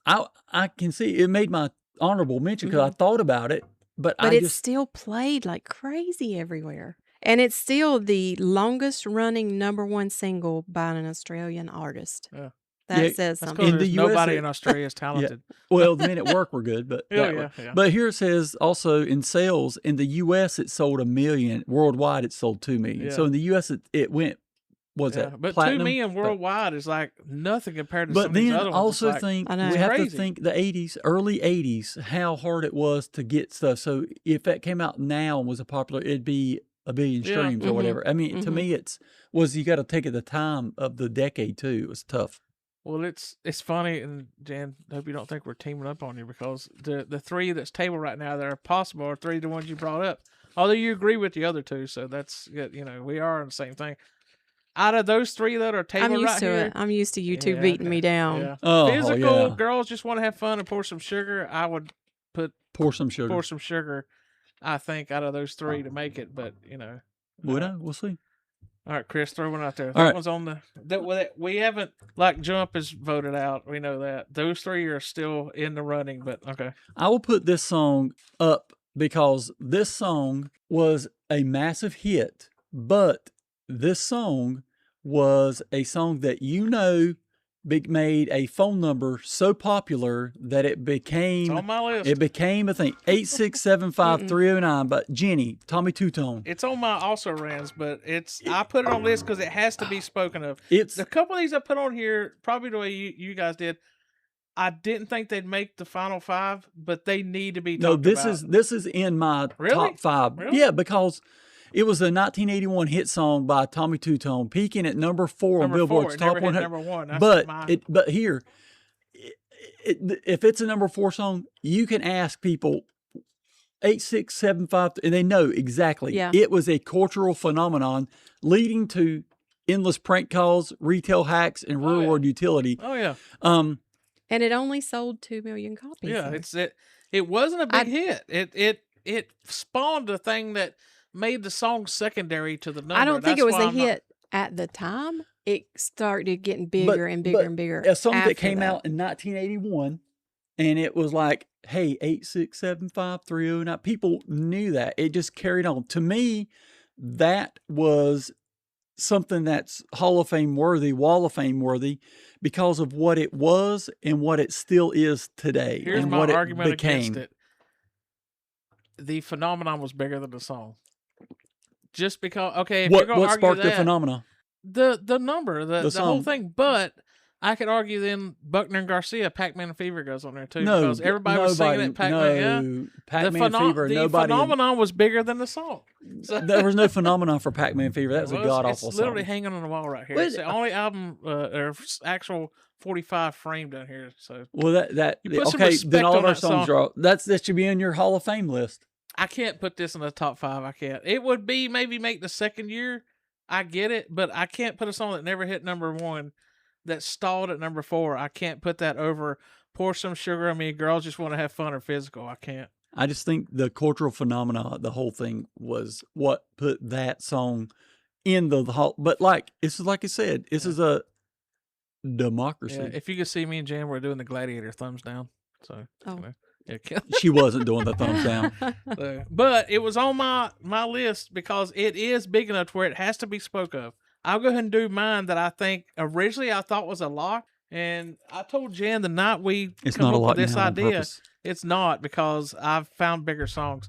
I can see it made my honorable mention because I thought about it, but But I it's just still played like crazy everywhere. And it's still the longest running number 1 single by an Australian artist. Yeah. That Yeah, says That's something. because In the there's nobody USA in Australia is talented. well, the Men at Work were good, but Yeah, that yeah, one. yeah. But here it says also in sales in the U.S. it sold 1 million. Worldwide it sold 2 million. Yeah. So in the U.S. it went. Was Yeah, that but platinum? 2 million But- worldwide is like nothing compared to But some of these then other ones. It's also like, think I know. we It's have crazy. to think the 80s, early 80s, how hard it was to get stuff. So if that came out now and was a popular, it'd be a billion Yeah. streams or Mhm. whatever. I mean, to Mhm. me, you got to take it the time of the decade too. It was tough. well, it's funny, and Jan, I hope you don't think we're teaming up on you because the 3 that's table right now that are possible are 3 the ones you brought up. Although you agree with the other 2, so that's good. We are on the same thing. Out of those 3 that are table I'm used right to here, it. I'm used to you two Yeah, beating me okay. down. Yeah. Oh, Physical yeah. girls just want to have fun and pour some sugar. I would Pour some sugar. pour some sugar. I think out of those 3 to make it, but Would I? We'll see. All right, Chris, throw one out there. All That right. one's on that we haven't like Jump is voted out. We know that those 3 are still in the running, but okay. I will put this song up because this song was a massive hit, but this song was a song that made a phone number so popular that it It's became on my list. a thing. 8675309 but Jenny, Tommy Two-Tone. It's on my also rans, but I put it on this because it has to be spoken of. It's A couple of these I put on here, probably the way you guys did. I didn't think they'd make the final 5, but they need to be no, talked this about. is in my Really? top 5. Really? Yeah, because it was a 1981 hit song by Tommy Two-Tone, peaking at number 4 on Number 4, Billboard's it top never hit 100. number 1. That's But my, but here, if it's a number 4 song, you can ask people 8675, and they know exactly. Yeah. It was a cultural phenomenon leading to endless prank calls, retail hacks, and real yeah. world utility. oh yeah, And it only sold 2 million copies. yeah. though. It wasn't a big I- hit. It spawned a thing that made the song secondary to the number. I don't think That's it was why a I'm not- hit at the time. It started getting bigger and bigger but and bigger. A song that after came out in 1981, and it was like, hey, 8675309. People knew that. It just carried on. To me, that was something that's Hall of Fame worthy, Wall of Fame worthy, because of what it was and what it still is today, Here's and my what argument it became. against it. The phenomenon was bigger than the song. Just because, okay, if you're What gonna argue sparked the that, phenomena? the number, the whole song. thing, but I could argue then Buckner and Garcia, Pac-Man and Fever goes on there too No, because everybody was singing it. Pac-Man, yeah. no, Pac-Man Fever. The Nobody. phenomenon was bigger than the song. So- There was no phenomenon for Pac-Man Fever. That was Well, a god it's awful song. literally hanging on the wall right here. Well, It's the only album or actual 45 frame down here. So Well, that You put some okay. respect Then all on of our that songs song. are that should be in your Hall of Fame list. I can't put this in the top 5. I can't. It would be maybe make the second year. I get it, but I can't put a song that never hit number 1 that stalled at number 4. I can't put that over Pour Some Sugar on Me, Girls Just Want to Have Fun or Physical. I can't. I just think the cultural phenomena, the whole thing, was what put that song in the hall. But like it's like I said, this is a democracy. Yeah, if you could see me and Jan, we're doing the gladiator thumbs down. So, Oh. yeah. She wasn't doing the thumbs down. So, but it was on my list because it is big enough to where it has to be spoke of. I'll go ahead and do mine that I think originally I thought was a lock. And I told Jan the night we It's come not a up lot with this now on idea, purpose. it's not because I've found bigger songs.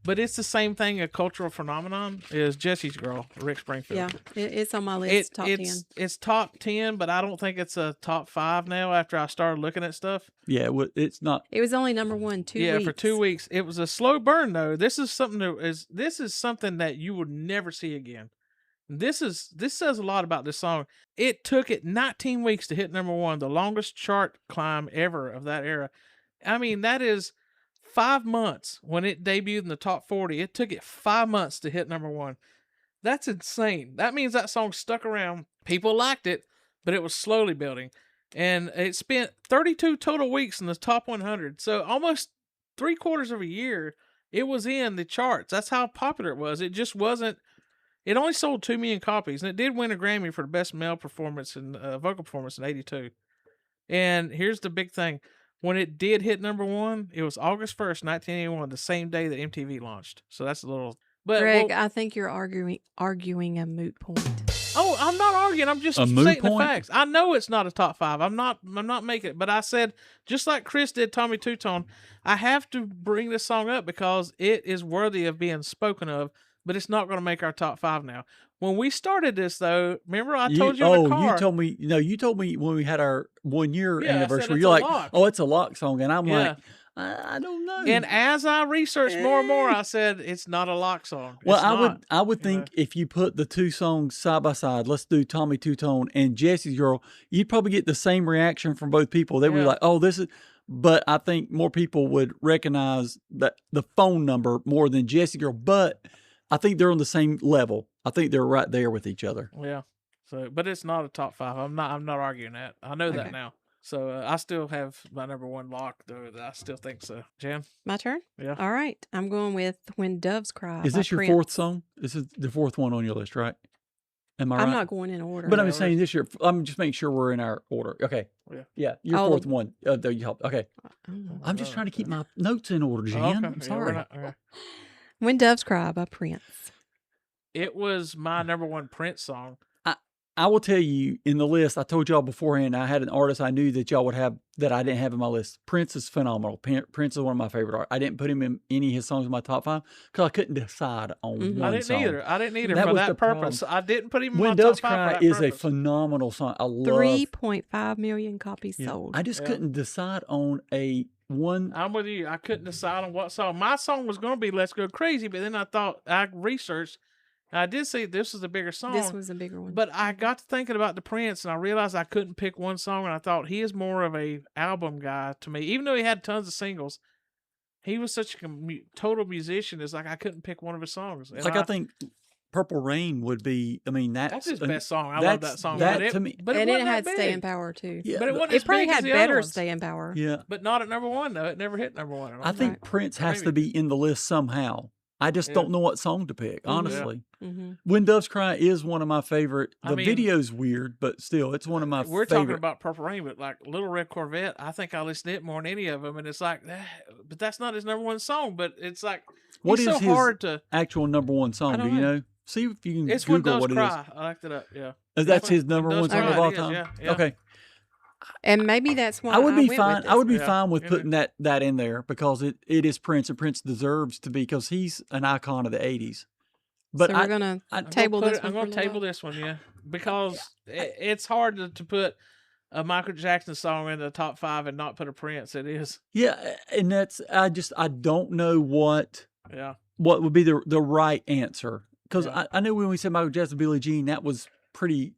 but it's the same thing. A cultural phenomenon is Jesse's Girl, Rick Springfield. Yeah, it's on my list. Top 10. It's top 10, but I don't think it's a top 5 now. After I started looking at stuff, Yeah, it's not. It was only number 1 2 weeks. for 2 weeks, it was a slow burn though. This is something that you would never see again. This says a lot about this song. It took it 19 weeks to hit number 1, the longest chart climb ever of that era. I mean, that is 5 months when it debuted in the top 40. It took it 5 months to hit number 1. That's insane. That means that song stuck around. People liked it, but it was slowly building. And it spent 32 total weeks in the top 100. So almost 3/4 of a year, it was in the charts. That's how popular it was. It just wasn't. It only sold 2 million copies, and it did win a Grammy for the best male performance and vocal performance in '82. And here's the big thing. When it did hit number 1, it was August 1st, 1981, the same day that MTV launched. So that's a little... But Greg, I think you're arguing a moot point. Oh, I'm not arguing. I'm just A moot stating the point? facts. I know it's not a top 5. I'm not making it. But I said, just like Chris did Tommy Two Tone, I have to bring this song up because it is worthy of being spoken of, but it's not going to make our top 5 now. When we started this, though, remember I told you in the car. You told me. No, you told me when we had our 1 year Yeah, I said anniversary. it's You're a like, lock. oh, it's a lock song, and I'm Yeah. like, I don't know. And as I researched more and more, I said it's not a lock song. Well, It's not. I would you think know. if you put the 2 songs side by side, let's do Tommy Two Tone and Jesse's Girl, you'd probably get the same reaction from both people. They would be Yeah. like, oh, this is. But I think more people would recognize that the phone number more than Jesse's Girl. But I think they're on the same level. I think they're right there with each other. Yeah. So, but it's not a top 5. I'm not arguing that. I know that Okay. now. So I still have my number 1 lock, though. I still think so. Jan? My turn? Yeah. All right. I'm going with When Doves Cry. Is by this your Prince. 4th song? This is the 4th one on your list, right? Am I right? I'm not going in order. But I'm Yeah, just saying this year. I'm just making sure we're in our order. Okay. Yeah. Yeah. Your Oh. 4th one. There you help. Okay. Oh. I'm just trying to keep my notes in order, Jan. Okay. I'm Yeah, we're sorry. not- okay. When Doves Cry by Prince. It was my number 1 Prince song. I will tell you in the list, I told y'all beforehand, I had an artist I knew that y'all would have that I didn't have in my list. Prince is phenomenal. Prince is one of my favorite artists. I didn't put him in any of his songs in my top 5 because I couldn't decide on Mhm. one I didn't song. either. I didn't either That for was that the problem. purpose. I didn't put him in When my Doves top 5 Cry for that is a purpose. phenomenal song. I love 3.5 million copies Yeah. sold. I just Yeah. couldn't decide on a one. I'm with you. I couldn't decide on what song. My song was going to be Let's Go Crazy, but then I thought, I researched, and I did see this was a bigger song. This was a bigger one. But I got to thinking about the Prince, and I realized I couldn't pick one song, and I thought he is more of a album guy to me. Even though he had tons of singles, he was such a total musician. It's like I couldn't pick one of his songs. And Like I think Purple Rain would be. I mean, that's his an- best song. I love that's- that song. that but it, to me- but it and it wasn't had that staying big. power too. Yeah, But it wasn't It as probably big as had the other better ones. staying power. Yeah. But not at number 1 though. It never hit number 1. I think Right. Prince has to Maybe. be in the list somehow. I just Yeah. don't know what song to pick, Mhm. honestly. hmm When Doves Cry is one of my favorite. I The mean- video's weird, but still, it's one of my We're favorite. talking about Purple Rain, but like Little Red Corvette, I think I listen to it more than any of them, and it's like, but that's not his number 1 song. But it's like, What he's is so his hard to. actual number 1 song? I Do don't you know. know? See if you can It's When Google Doves what it is. Cry. I looked it up. Yeah. That's When- his number When 1 Doves song of Cry, all it is, time. yeah, yeah. Okay, And maybe that's why I would be went fine. With I would be Yeah. fine with You know. putting that in there because it is Prince, and Prince deserves to be because he's an icon of the '80s. But so we're gonna I- table this one. I'm going for to table Lil. this one, yeah, because it's hard to put a Michael Jackson song in the top 5 and not put a Prince. It is, yeah, and I don't know what yeah. would be the right answer because Yeah. I know when we said Michael Jackson, Billie Jean, that was pretty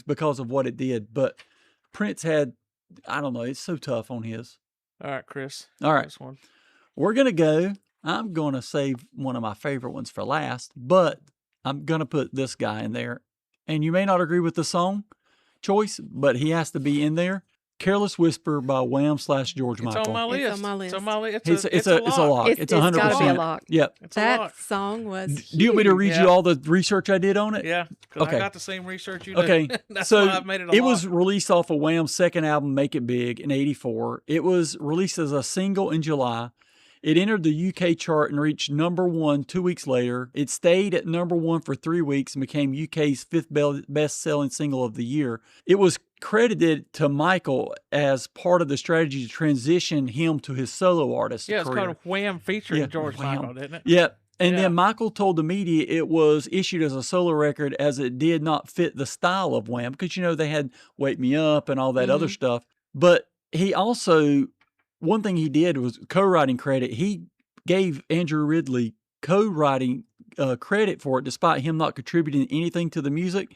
because of what it did. But Prince had, I don't know, it's so tough on his. All right, Chris. All right. This one. We're gonna go. I'm gonna save one of my favorite ones for last, but I'm gonna put this guy in there. And you may not agree with the song choice, but he has to be in there. "Careless Whisper" by Wham / George It's Michael. on my list. It's on my list. It's on my list. It's a lock. It's It's gotta be a 100%. lock. Yep. It's a That lock. song was. Do you want me to huge. read Yeah. you all the research I did on it? Yeah, because Okay. I got the same research you did. Okay, That's so why I've made it a it lock. was released off of Wham's second album, Make It Big, in '84. It was released as a single in July. It entered the UK chart and reached number 1 2 weeks later. It stayed at number 1 for 3 weeks and became UK's 5th best-selling single of the year. It was credited to Michael as part of the strategy to transition him to his solo artist Yeah, it's career. called Wham featuring Yeah, George Wham. Michael, didn't it? Yeah. And Yeah. then Michael told the media it was issued as a solo record as it did not fit the style of Wham, because, they had Wake Me Up and all that other stuff. But he also, one thing he did was co-writing credit. He gave Andrew Ridley co-writing credit for it, despite him not contributing anything to the music,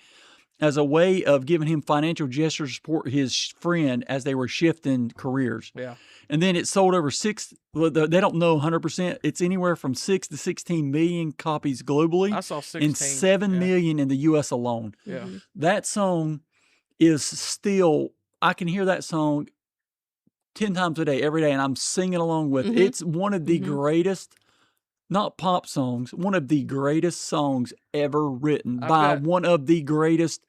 as a way of giving him financial gesture to support his friend as they were shifting careers. Yeah. And then it sold over they don't know 100%. It's anywhere from 6 to 16 million copies globally. I saw 16. And 7 million in the U.S. alone. Yeah. That song is still, I can hear that song 10 times a day, every day, and I'm singing along with it. It's one of the greatest, not pop songs, one of the greatest songs ever written by one of the greatest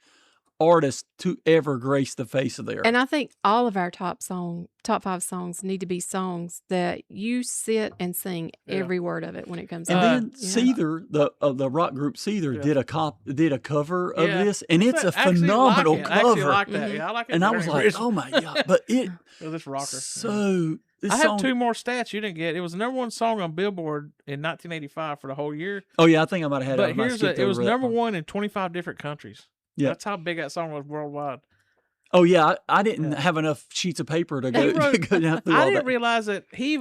artists to ever grace the face of the earth. And I think all of our top 5 songs need to be songs that you sit and sing every word of it when it comes And out. then Seether, the rock group Seether, did a cover of this, and it's a I actually phenomenal like it. I actually cover. like that. Yeah, I like it. And I better was than like, original. oh my God. But it this rocker. so this I song, have 2 more stats you didn't get. It was the #1 song on Billboard in 1985 for the whole year. oh yeah, I think I might have had But it. it was #1 in 25 different countries. Yeah. That's how big that song was worldwide. Oh yeah, I didn't have enough sheets of paper to go, wrote- to go down through I all didn't that. realize that he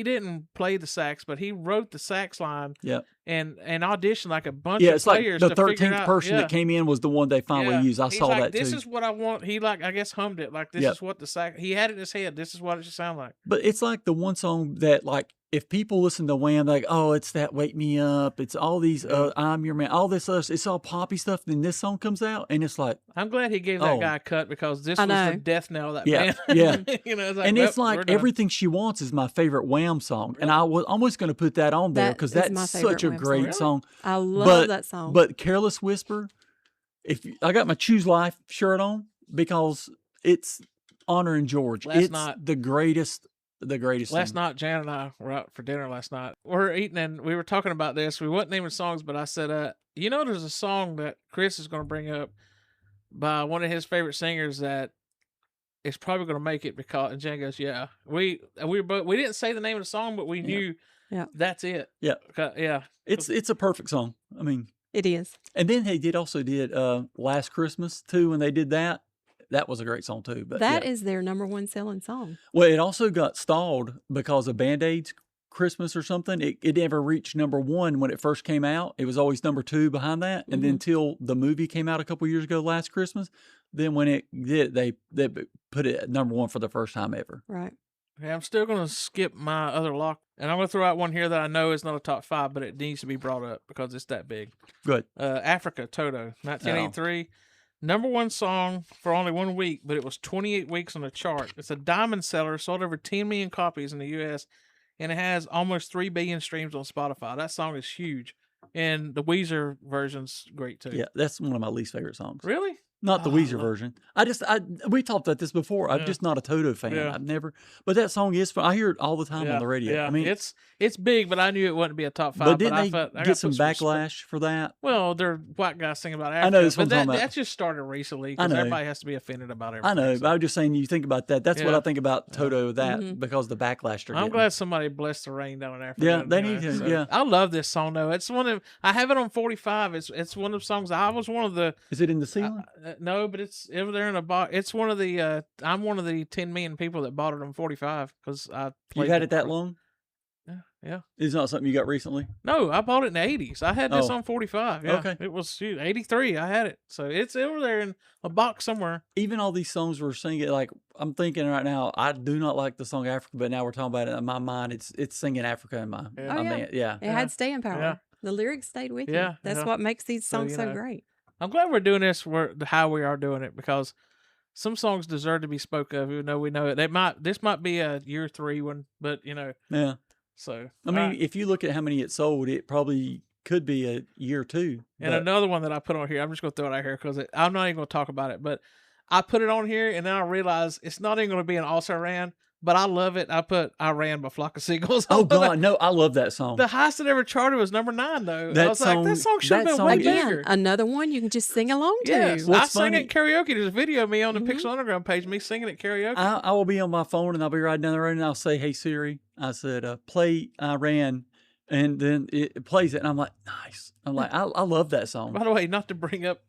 didn't play the sax, but he wrote the sax line Yep. and auditioned like a bunch Yeah, of it's like players the to figure 13th out. person that came in was the one they finally used. I He's saw like, that this too. is what I want. He I guess hummed it like this Yep. is what the sax. He had it in his head. This is what it should sound like. But it's like the one song that, like, if people listen to Wham, they're like, oh, it's that Wake Me Up. It's all these I'm Your Man, all this other, it's all poppy stuff. Then this song comes out, and it's like, I'm glad he gave that Oh. guy a cut because this I was the know. death knell of that Yeah, band. yeah. It's and it's "Well, we're like done." Everything She Wants is my favorite Wham song. And I was almost going to put that on there That because is my that's favorite such a Wham great song. song. I love But- that song. But Careless Whisper, I got my Choose Life shirt on because it's honoring George. Last it's night- the greatest Last thing. night, Jan and I were out for dinner last night. We're eating and we were talking about this. We wasn't naming songs, but I said, there's a song that Chris is going to bring up by one of his favorite singers that is probably going to make it because, and Jan goes, yeah. We didn't say the name of the song, but we knew that's it. Yeah. Yeah. It's a perfect song. I mean, it is. and then they also did Last Christmas too when they did that. That was a great song too. But That yeah. is their #1 selling song. Well, it also got stalled because of Band-Aid's Christmas or something. It never reached #1 when it first came out. It was always #2 behind that. And then until the movie came out a couple years ago, Last Christmas, then when it did, they put it at #1 for the first time ever. Right. Okay, I'm still going to skip my other lock. And I'm going to throw out one here that I know is not a top 5, but it needs to be brought up because it's that big. Good. Africa, Toto, 1983. #1 song for only 1 week, but it was 28 weeks on the chart. It's a diamond seller, sold over 10 million copies in the U.S., and it has almost 3 billion streams on Spotify. That song is huge. And the Weezer version's great too. Yeah, that's one of my least favorite songs. Really? Not the Oh, Weezer I love- version. We talked about this before. I'm Yeah. just not a Toto fan. Yeah. I've never, but that song is fun. I hear it all the time Yeah, on the radio. Yeah, I mean, it's big, but I knew it wouldn't be a top 5. but didn't I they felt, I get got some put respect- backlash for that? Well, they're white guys singing about Africa. I know, that's what but I'm talking about. that just started recently I because know. everybody has to be offended about everything. I know, so. but I'm just saying. You think about that. That's what Yeah. I think about Toto. That because the backlash they're I'm getting. glad somebody blessed the rain down in Africa. Yeah, they you need know, to, yeah. I love this song though. It's one of I have it on 45. It's one of the songs I was one of the Is it in the ceiling? no, but it's over there in a box. It's one of the I'm one of the 10 million people that bought it on 45 because I You've played had it that long? Yeah. It's not something you got recently. No, I bought it in the 80s. I had this Oh. on 45. Yeah. Okay. It was 83. I had it. So it's over there in a box somewhere. Even all these songs we're singing, like I'm thinking right now, I do not like the song Africa, but now we're talking about it in my mind. It's singing Africa in my, Yeah. my Oh, yeah. man. Yeah. It Yeah. had staying power. Yeah. The lyrics stayed with you. Yeah, That's yeah. what makes these So, songs you so know. great. I'm glad we're doing this how we are doing it because some songs deserve to be spoke of, even though we know it. This might be a year 3 one, but Yeah. so I mean, if you look at how many it sold, it probably could be a year too. and but- another one that I put on here, I'm just gonna throw it out here because I'm not even gonna talk about it, but I put it on here and then I realized it's not even gonna be an also ran, but I love it. I put "I Ran" by Flock of Seagulls. Oh on there. God, no, I love that song. The highest it ever charted was number 9, though. I That was like, that song- song should have that been song way is- Again, bigger. another one you can just sing along to. Yes, I What's sang funny- it karaoke. There's a video of me on the Mhm. Pixel Underground page, me singing at karaoke. I will be on my phone and I'll be riding down the road and I'll say, "Hey Siri," I said, "Play I Ran," and then it plays it, and I'm like, "Nice." I'm like, I love that song. By the way, not to bring up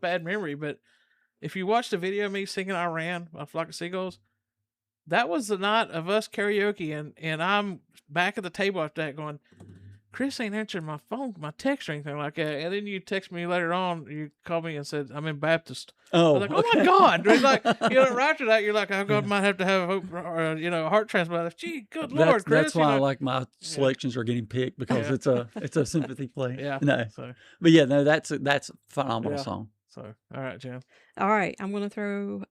bad memory, but if you watch the video of me singing "I Ran" by Flock of Seagulls, that was the night of us karaoke, and I'm back at the table after that going, Chris ain't answering my phone, my text or anything like that. And then you text me later on, you called me and said, "I'm in Baptist." I Oh, was like, "Oh okay. my God." It's like, right after that, you're like, "Oh God, might have to have a heart transplant." Gee, good Lord, Chris. That's why I you know? like my selections are getting picked because Yeah. it's a sympathy play. Yeah. No, So, but yeah, no, that's a phenomenal Yeah. song. all right, Jen. All right, I'm going to throw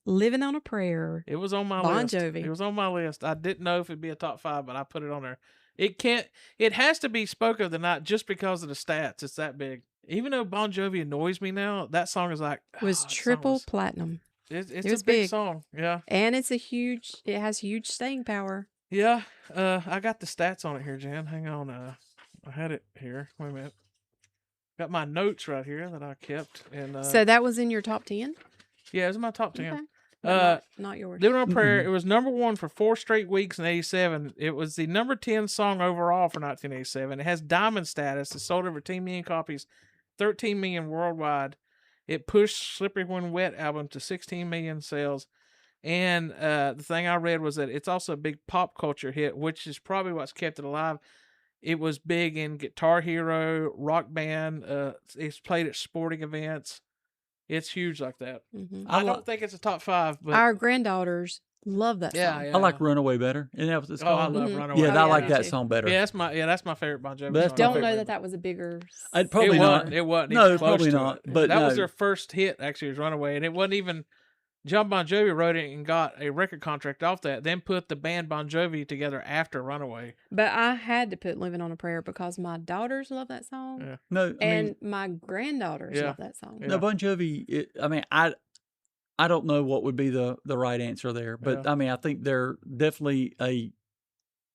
Living on a Prayer. It was on my Bon list. Jovi. It was on my list. I didn't know if it'd be a top 5, but I put it on there. It has to be spoke of the night just because of the stats. It's that big. Even though Bon Jovi annoys me now, that song is like Was that song triple was- platinum. It's it a was big big. song. Yeah. And it has huge staying power. Yeah. I got the stats on it here, Jan. Hang on. I had it here. Wait a minute. Got my notes right here that I kept. And So that was in your top 10? yeah, it's my top 10. Okay. But Uh, not yours. Living on a Prayer, Mm-mm. it was number 1 for 4 straight weeks in 87. It was the number 10 song overall for 1987. It has diamond status. It sold over 10 million copies, 13 million worldwide. It pushed Slippery When Wet album to 16 million sales. And the thing I read was that it's also a big pop culture hit, which is probably what's kept it alive. It was big in Guitar Hero, Rock Band. It's played at sporting events. It's huge like that. Mhm. I I don't like think it's a top 5, but Our granddaughters love that yeah, song. yeah. I like "Runaway" better, and that was it's Oh, I called. love Mhm. Runaway. Yeah, Oh, I yeah, like me that too. song better. Yeah, that's my favorite Bon Jovi. That's song. my Don't favorite. know that was a bigger. I'd probably it not. wasn't. It wasn't. No, even close probably to not, it. but that was no. their first hit. Actually, was "Runaway," and it wasn't even. John Bon Jovi wrote it and got a record contract off that. Then put the band Bon Jovi together after "Runaway." But I had to put Living on a Prayer because my daughters love that song. Yeah. No, I And mean, my granddaughters Yeah. love that song. Yeah. no, Bon Jovi. I don't know what would be the right answer there, but Yeah. I mean, I think they're definitely a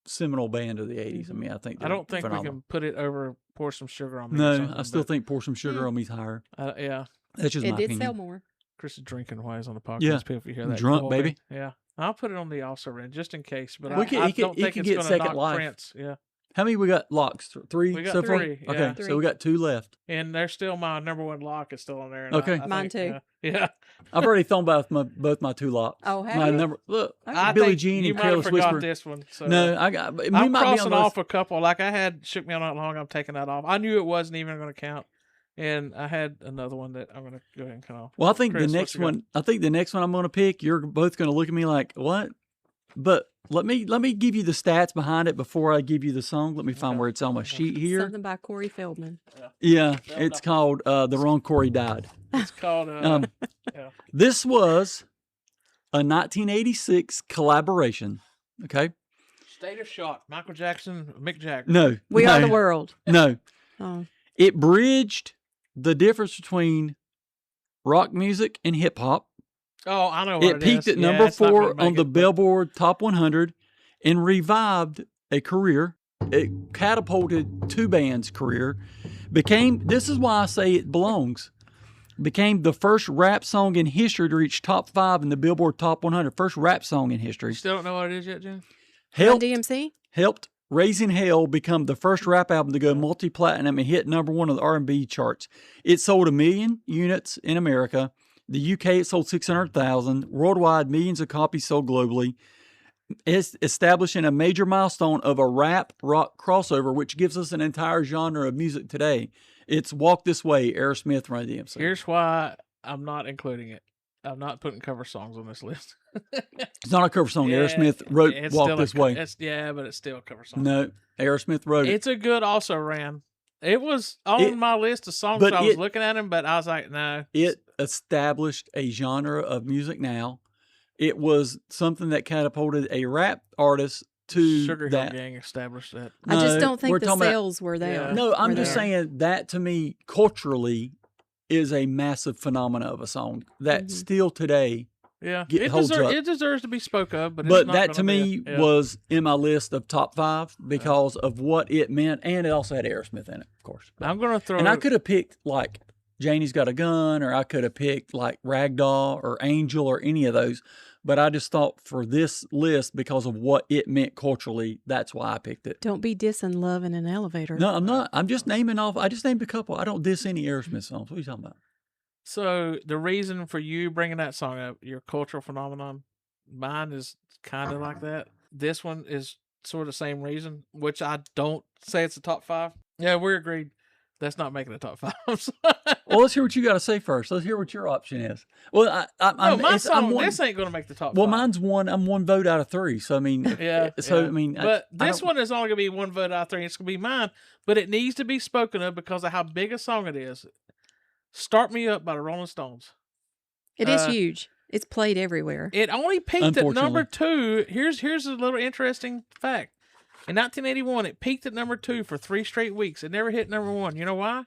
seminal band of the '80s. I Mhm. mean, I think I don't think phenomenal. we can put it over "Pour Some Sugar on Me." or No, something, I still but, think "Pour Some Sugar on Me's" higher. yeah. That's just It my did opinion. sell more. Chris is drinking while he's on the podcast. Yeah. People, if you hear that, Drunk, go away. baby. Yeah, I'll put it on the also ran just in case. But We I, could- I he could- don't he think could it's get going to second knock life. Prince. Yeah. How many we got locks? Three We got so far? three, yeah. Okay, Three. so we got 2 left. And there's still my number 1 lock is still on there. And Okay. I Mine think, too. Yeah. I've already thrown both my 2 locks. Oh, have my you? number. Look, Okay. I Billie think Jean you and might have "Careless forgot Whisper." this one. So No, I got. We I'm might be on crossing those. off a couple. Like I had shook me on that long. I'm taking that off. I knew it wasn't even going to count, and I had another one that I'm going to go ahead and cut off. Well, I think Chris, the what next you got? one. I think the next one I'm going to pick. You're both going to look at me like what? But let me give you the stats behind it before I give you the song. Let me find Okay. where it's on my sheet here. Something by Corey Feldman. Yeah, No, it's no. called "The Wrong Corey Died." It's called. Yeah. This was a 1986 collaboration. Okay, State of Shock. Michael Jackson, Mick Jagger. no, We no, Are the World. No, Oh, it bridged the difference between rock music and hip hop. Oh, I know what It peaked is. at Yeah, number it's not gonna 4 make on the it, but- Billboard Top 100 and revived a career. It catapulted 2 bands' career. This is why I say it belongs. Became the first rap song in history to reach top 5 in the Billboard Top 100. First rap song in history. You still don't know what it is yet, Jen? Run Helped DMC? Raising Hell become the first rap album to go multi-platinum and hit number 1 on the R&B charts. It sold 1 million units in America. The UK, it sold 600,000. Worldwide, millions of copies sold globally. It's establishing a major milestone of a rap rock crossover, which gives us an entire genre of music today. It's Walk This Way, Aerosmith, Run DMC. Here's why I'm not including it. I'm not putting cover songs on this list. It's not a cover song. Yeah, Aerosmith wrote it's Walk still a This co- Way. Yeah, but it's still a cover song. No, Aerosmith wrote it. It's a good also ran. It was on It- my list of songs but I was it- looking at them, but I was like, no. It established a genre of music now. It was something that catapulted a rap artist to Sugar Hill that. Gang established that. I just No, don't we're think the talking about- sales were there. Yeah. No, I'm were just there. saying that to me, culturally, is a massive phenomena of a song that Mhm. still today Yeah, holds up. it deserves to be spoke of, but it's But not that to gonna me be, yeah. was in my list of top 5 because of what it meant, and it also had Aerosmith in it, of course. But- I'm gonna throw. and I could have picked like Janie's Got a Gun, or I could have picked like Ragdoll or Angel or any of those. But I just thought for this list, because of what it meant culturally, that's why I picked it. Don't be dissing Love in an Elevator. No, I'm not. I'm just naming off. I just named a couple. I don't diss any Aerosmith songs. What are you talking about? So the reason for you bringing that song up, your cultural phenomenon, mine is kind of like that. This one is sort of the same reason, which I don't say it's a top 5. Yeah, we're agreed. That's not making the top 5. Well, let's hear what you got to say first. Let's hear what your option is. Well, No, my it's- I'm song. one, This ain't gonna make the top. well, 5. mine's one. I'm 1 vote out of 3. So I mean, Yeah. So yeah. I mean, but I this don't- one is only gonna be 1 vote out of 3. It's gonna be mine, but it needs to be spoken of because of how big a song it is. "Start Me Up" by the Rolling Stones. It is huge. It's played everywhere. It only peaked at number Unfortunately. 2. Here's a little interesting fact. In 1981, it peaked at number 2 for 3 straight weeks. It never hit number 1. You know why?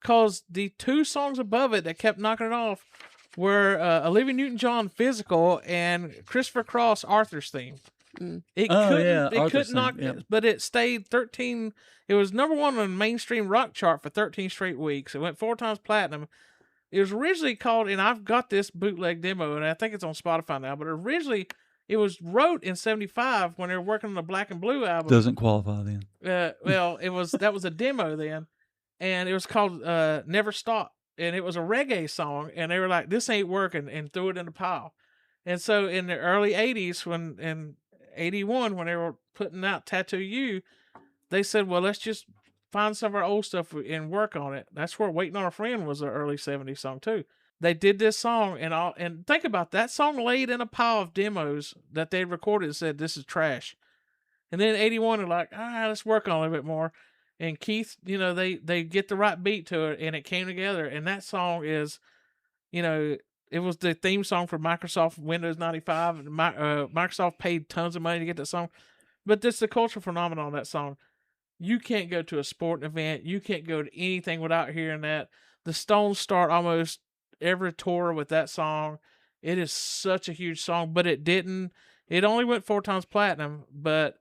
Because the 2 songs above it that kept knocking it off were Olivia Newton-John "Physical" and Christopher Cross "Arthur's Theme." It Oh, couldn't, yeah, it Arthur's couldn't Theme, knock, yeah. but it stayed 13. It was number 1 on the mainstream rock chart for 13 straight weeks. It went 4 times platinum. It was originally called, and I've got this bootleg demo, and I think it's on Spotify now. But originally, it was wrote in '75 when they were working on the Black and Blue album. doesn't qualify then. Well, that was a demo then, and it was called "Never Stop," and it was a reggae song. And they were like, "This ain't working," and threw it in the pile. And so in the early '80s, in '81, when they were putting out "Tattoo You," they said, "Well, let's just find some of our old stuff and work on it." That's where "Waiting on a Friend" was an early '70s song too. They did this song, and think about that song laid in a pile of demos that they recorded and said, "This is trash." And then in '81, they're like, "All right, let's work on it a little bit more." And Keith, they get the right beat to it, and it came together. And that song is, it was the theme song for Microsoft Windows 95. Microsoft paid tons of money to get that song. But this is the cultural phenomenon of that song. You can't go to a sporting event. You can't go to anything without hearing that. The Stones start almost every tour with that song. It is such a huge song, but it didn't. It only went 4 times platinum, but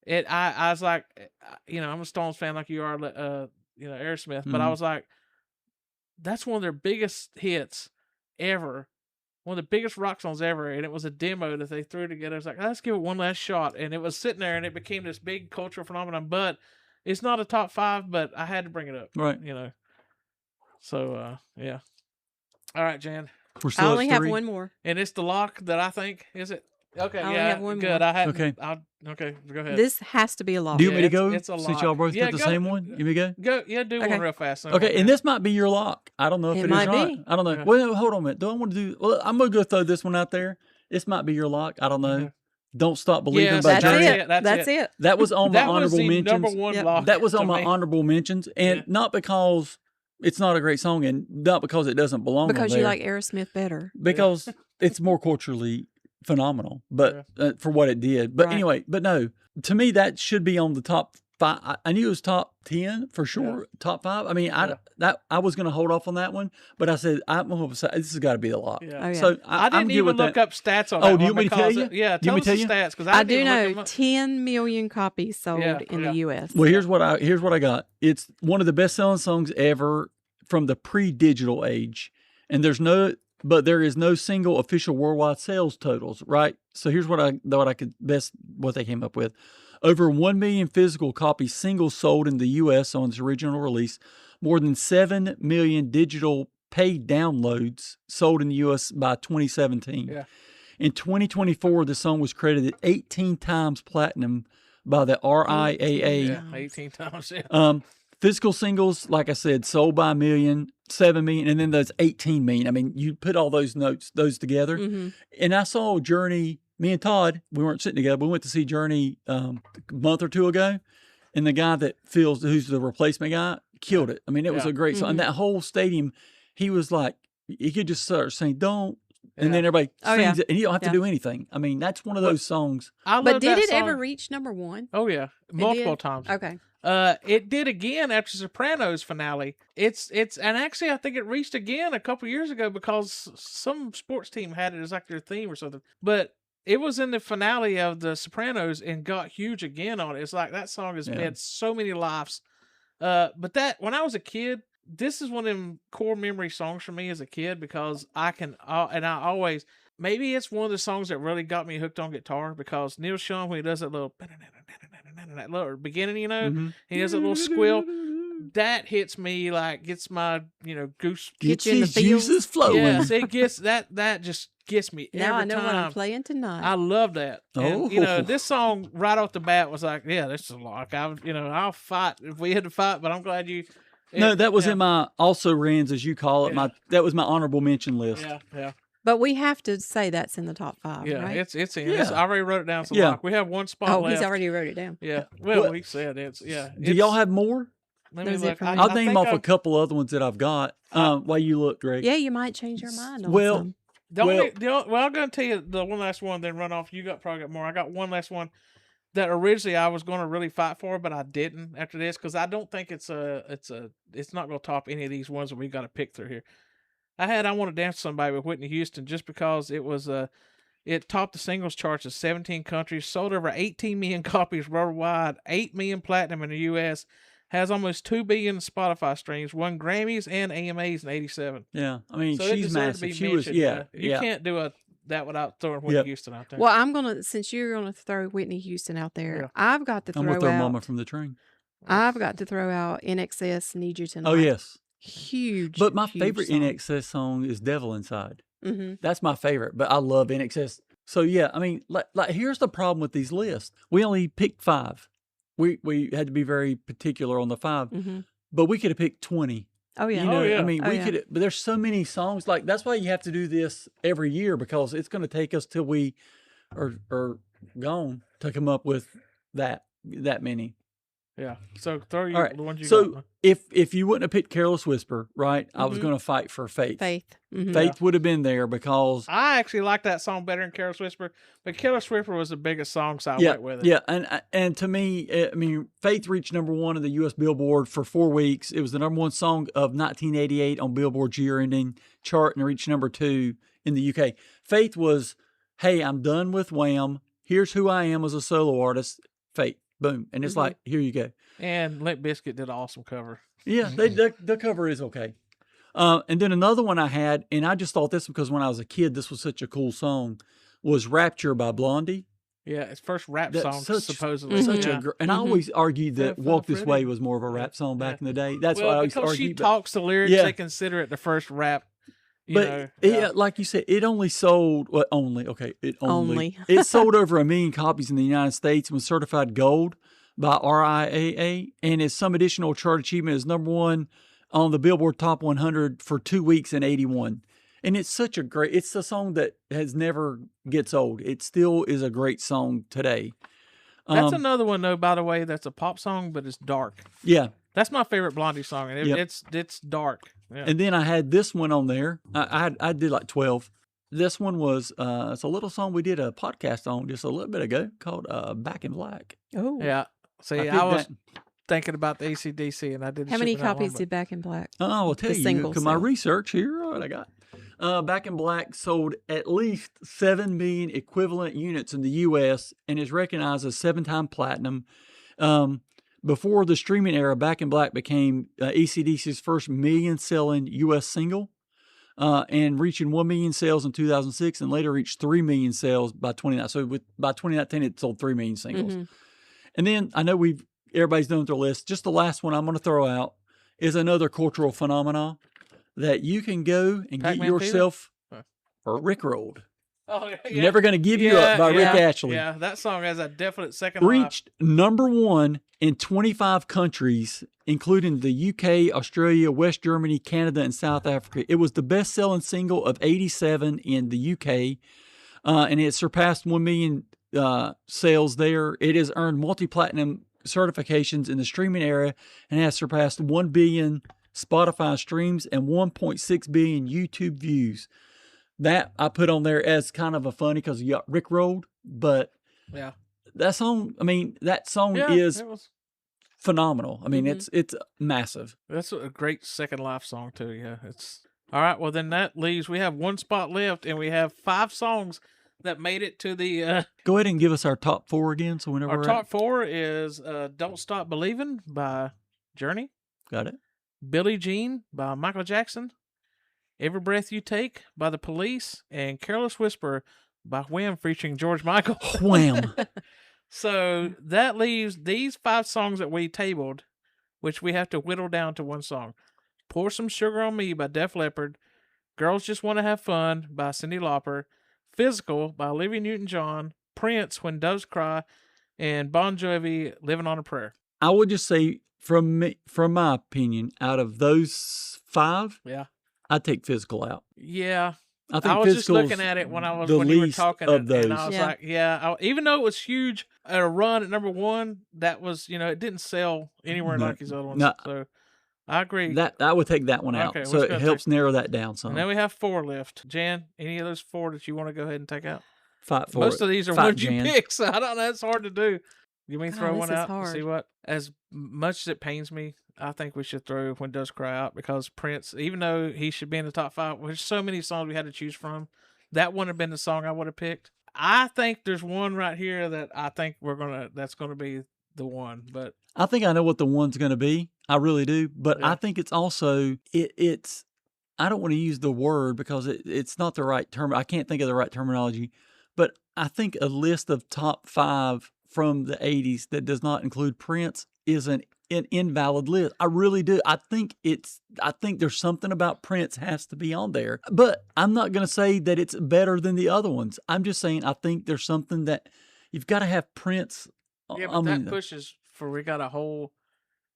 I was like, I'm a Stones fan like you are, Aerosmith, but I Mhm. was like, that's one of their biggest hits ever. One of the biggest rock songs ever, and it was a demo that they threw together. It's like, let's give it one last shot, and it was sitting there, and it became this big cultural phenomenon. But it's not a top 5, but I had to bring it up, Right. So yeah. All right, Jan, We're I still only at have 3. one more. and it's the lock that I think is it. Okay, I only yeah, have one good. more. I had Okay. Okay, go ahead. This has to be a lock. Do you want me to Yeah, go? it's a Since lock. y'all both Yeah, got the go- same one, you want me to go? Go, do Okay. one real fast. Okay, and this might be your lock. I don't know if It it is might or not. be. I don't know. Okay. Well, no, hold on a minute. Do I want to do? Well, I'm gonna go throw this one out there. This might be your lock. I don't know. Okay. Don't Stop Believing Yes, by That's Journey. it. That's That's it. it. That was on my That was honorable the mentions. number 1 Yep. lock. That was to on my me. honorable mentions, and Yeah. not because it's not a great song, and not because it doesn't belong on Because you there, like Aerosmith better. because it's more culturally phenomenal, but for what it did. But Right. anyway, but no, to me that should be on the top 5. I knew it was top 10 for sure, top 5. I mean, Yeah. I was going to hold off on that one, but I said I'm going to say this has got to be the lock. Yeah. Oh, yeah. So I I'm didn't good even with look that. up stats on Oh, that do you one want me to tell because you? Yeah, Do you tell want us me the to tell you? stats because I do know 10 million copies sold Yeah, in yeah. the U.S. Well, here's what I got. It's one of the best-selling songs ever from the pre-digital age, and there is no single official worldwide sales totals. Right. So here's what they came up with: over 1 million physical copies singles sold in the U.S. on its original release, more than 7 million digital paid downloads sold in the U.S. by 2017. Yeah. In 2024, the song was credited 18 times platinum by the RIAA. Yeah, 18 times. Yeah. Physical singles, like I said, sold by 1 million, 7 million, and then there's 18 million. I mean, you put all those together. Mm-hmm. And I saw Journey, me and Todd, we weren't sitting together, but we went to see Journey a month or 2 ago. And the guy who's the replacement guy, killed it. I mean, it was Yeah. a great song. Mhm. And that whole stadium, he was like, he could just start saying, "Don't." And Yeah. then everybody Oh, sings yeah. it, and you don't have Yeah. to do anything. I mean, that's one of those songs. I But love did that it ever song. reach number 1? Oh yeah, multiple did? times. Okay. It did again after Sopranos finale. It's and actually I think it reached again a couple years ago because some sports team had it as like their theme or something. But it was in the finale of the Sopranos and got huge again on it. It's like that song has Yeah. made so many lives. But that when I was a kid, this is one of them core memory songs for me as a kid because I always maybe it's one of the songs that really got me hooked on guitar because Neil Sean when he does that little that little beginning, you know, Mhm. he does a little squeal. That hits me like gets my goose. Gets you in the his juices feels. flowing. Yes, it gets that just gets me Now I every know what I'm time. playing tonight. I love that. And, Oh. this song right off the bat was like, yeah, this is like I'll fight if we had to fight, but I'm glad you. No, that was yeah, in my also rans, as you call it. Yeah. That was my honorable mention list. Yeah. But we have to say that's in the top 5, Yeah, right? it's in. Yeah. I already wrote it down. So Yeah. like, we have one spot Oh, left. he's already wrote it down. Yeah. Well, What- we said it's yeah. Do y'all have more? Let That me was it look. for me. I'll I name think off a I've- couple other ones that I've got. While you look, Greg. Yeah, you might change your mind on Well, some. I'm gonna tell you the one last one, then run off. You probably got more. I got one last one that originally I was going to really fight for, but I didn't after this because I don't think it's not going to top any of these ones that we got to pick through here. I Want to Dance with Somebody with Whitney Houston just because it was it topped the singles charts of 17 countries, sold over 18 million copies worldwide, 8 million platinum in the U.S., has almost 2 billion Spotify streams, won Grammys and AMAs in '87. Yeah, I mean So it she's deserved to massive. be She was mentioned. You yeah. can't do that without throwing Whitney Yep. Houston out there. Well, I'm gonna since you're gonna throw Whitney Houston out there, Yeah. I've got to I'm throw gonna throw out. Mama from the Train. I've got to throw out NXS Need You Tonight. Oh yes, Huge. but my huge favorite song. NXS song is Devil Inside. Mm-hmm. That's my favorite, but I love NXS. So yeah, I mean, like here's the problem with these lists. We only picked 5. We had to be very particular on the 5, Mm-hmm. but we could have picked 20. Oh yeah. You know, yeah. I mean, Oh, we yeah. could, but there's so many songs. Like that's why you have to do this every year because it's going to take us till we are gone to come up with that many. Yeah. So throw you All right. the ones you So got. if you wouldn't have picked Careless Whisper, right? I was Mhm. going to fight for Faith. Faith. Mhm. Faith would have been there because I actually like that song better than Careless Whisper, but Careless Whisper was the biggest song, so I yeah, went with it. yeah, and to me, I mean, Faith reached #1 in the U.S. Billboard for 4 weeks. It was the #1 song of 1988 on Billboard's year-ending chart, and it reached #2 in the UK. Faith was, hey, I'm done with Wham. Here's who I am as a solo artist. Faith, boom, and it's Mhm. like, here you go. And Limp Bizkit did an awesome cover. Yeah, the cover is okay. And then another one I had, and I just thought this because when I was a kid, this was such a cool song, was Rapture by Blondie. Yeah, it's first rap That's song such- supposedly. Such yeah. and I always argued that Yeah, Walk This Freddie. Way was more of a rap song back in the day. That's what I Well, always because she argued. talks the lyrics, Yeah. they consider it the first rap. But yeah, like you said, it only sold Only. it sold over 1 million copies in the United States and was certified gold by RIAA, and is some additional chart achievement is #1 on the Billboard Top 100 for 2 weeks in '81. And it's such a great. It's a song that has never gets old. It still is a great song today. That's another one though, by the way, that's a pop song, but it's dark. Yeah. That's my favorite Blondie song, and Yep. it's dark. Yeah. And then I had this one on there. I did like 12. This one was it's a little song we did a podcast on just a little bit ago called Back in Black. Oh. Yeah. See, think I was that- thinking about the AC/DC, and I did. How many copies did Back in Black? I will tell The you, single because my sale. research here, what I got. Back in Black sold at least 7 million equivalent units in the U.S. and is recognized as 7-time platinum. Before the streaming era, Back in Black became AC/DC's first million-selling U.S. single, and reaching 1 million sales in 2006, and later reached 3 million sales by 2019. So by 2019, it sold 3 million singles. Mhm. And then I know everybody's done with their list. Just the last one I'm going to throw out is another cultural phenomenon that you can go and Pac-Man get Fever? yourself Huh. Rickrolled. Oh, yeah. Never Gonna Give You Up by Rick Ashley. Yeah, that song has a definite second life. Reached #1 in 25 countries, including the UK, Australia, West Germany, Canada, and South Africa. It was the best-selling single of '87 in the UK, and it surpassed 1 million sales there. It has earned multi-platinum certifications in the streaming era and has surpassed 1 billion Spotify streams and 1.6 billion YouTube views. That I put on there as kind of a funny because you got Rickrolled, but Yeah. that song, I mean, that song Yeah, is it was. phenomenal. I mean, Mhm. it's massive. That's a great Second Life song too. Yeah, it's all right. Well, then that leaves. We have one spot left, and we have 5 songs that made it to the. Go ahead and give us our top 4 again. So whenever Our we're top 4 is "Don't Stop Believing" by Journey, got it. "Billie Jean" by Michael Jackson, "Every Breath You Take" by The Police, and "Careless Whisper" by Wham featuring George Michael. Wham. So that leaves these 5 songs that we tabled, which we have to whittle down to one song. "Pour Some Sugar on Me" by Def Leppard, "Girls Just Want to Have Fun" by Cyndi Lauper, "Physical" by Olivia Newton-John, Prince, "When Doves Cry," and Bon Jovi, "Living on a Prayer." I would just say, from my opinion, out of those 5, Yeah. I'd take Physical out. Yeah. I think I was just Physical's looking at it when the when you were least talking, of and those. I was Yeah. like, yeah. Even though it was huge at a run at number 1, that was, it didn't sell anywhere No. like these other ones. No. So I agree. That I would take that one out. Okay, So let's it go helps narrow that down some. and then we have 4 left. Jan, any of those 4 that you want to go ahead and take out? Fight for Most it. of these are Fight, ones you Jan. pick, so I don't know. It's hard to do. You mean God, throw this one is out and see hard. what? As much as it pains me, I think we should throw "When Doves Cry" out because Prince, even though he should be in the top 5, there's so many songs we had to choose from. That wouldn't have been the song I would have picked. I think there's one right here that I think that's gonna be the one. But I think I know what the one's going to be. I really do. But Yeah. I think it's also it's. I don't want to use the word because it's not the right term. I can't think of the right terminology. But I think a list of top 5 from the 80s that does not include Prince is an invalid list. I really do. I think there's something about Prince has to be on there. But I'm not going to say that it's better than the other ones. I'm just saying I think there's something that you've got to have Prince. yeah, I but mean, that pushes for we got a whole.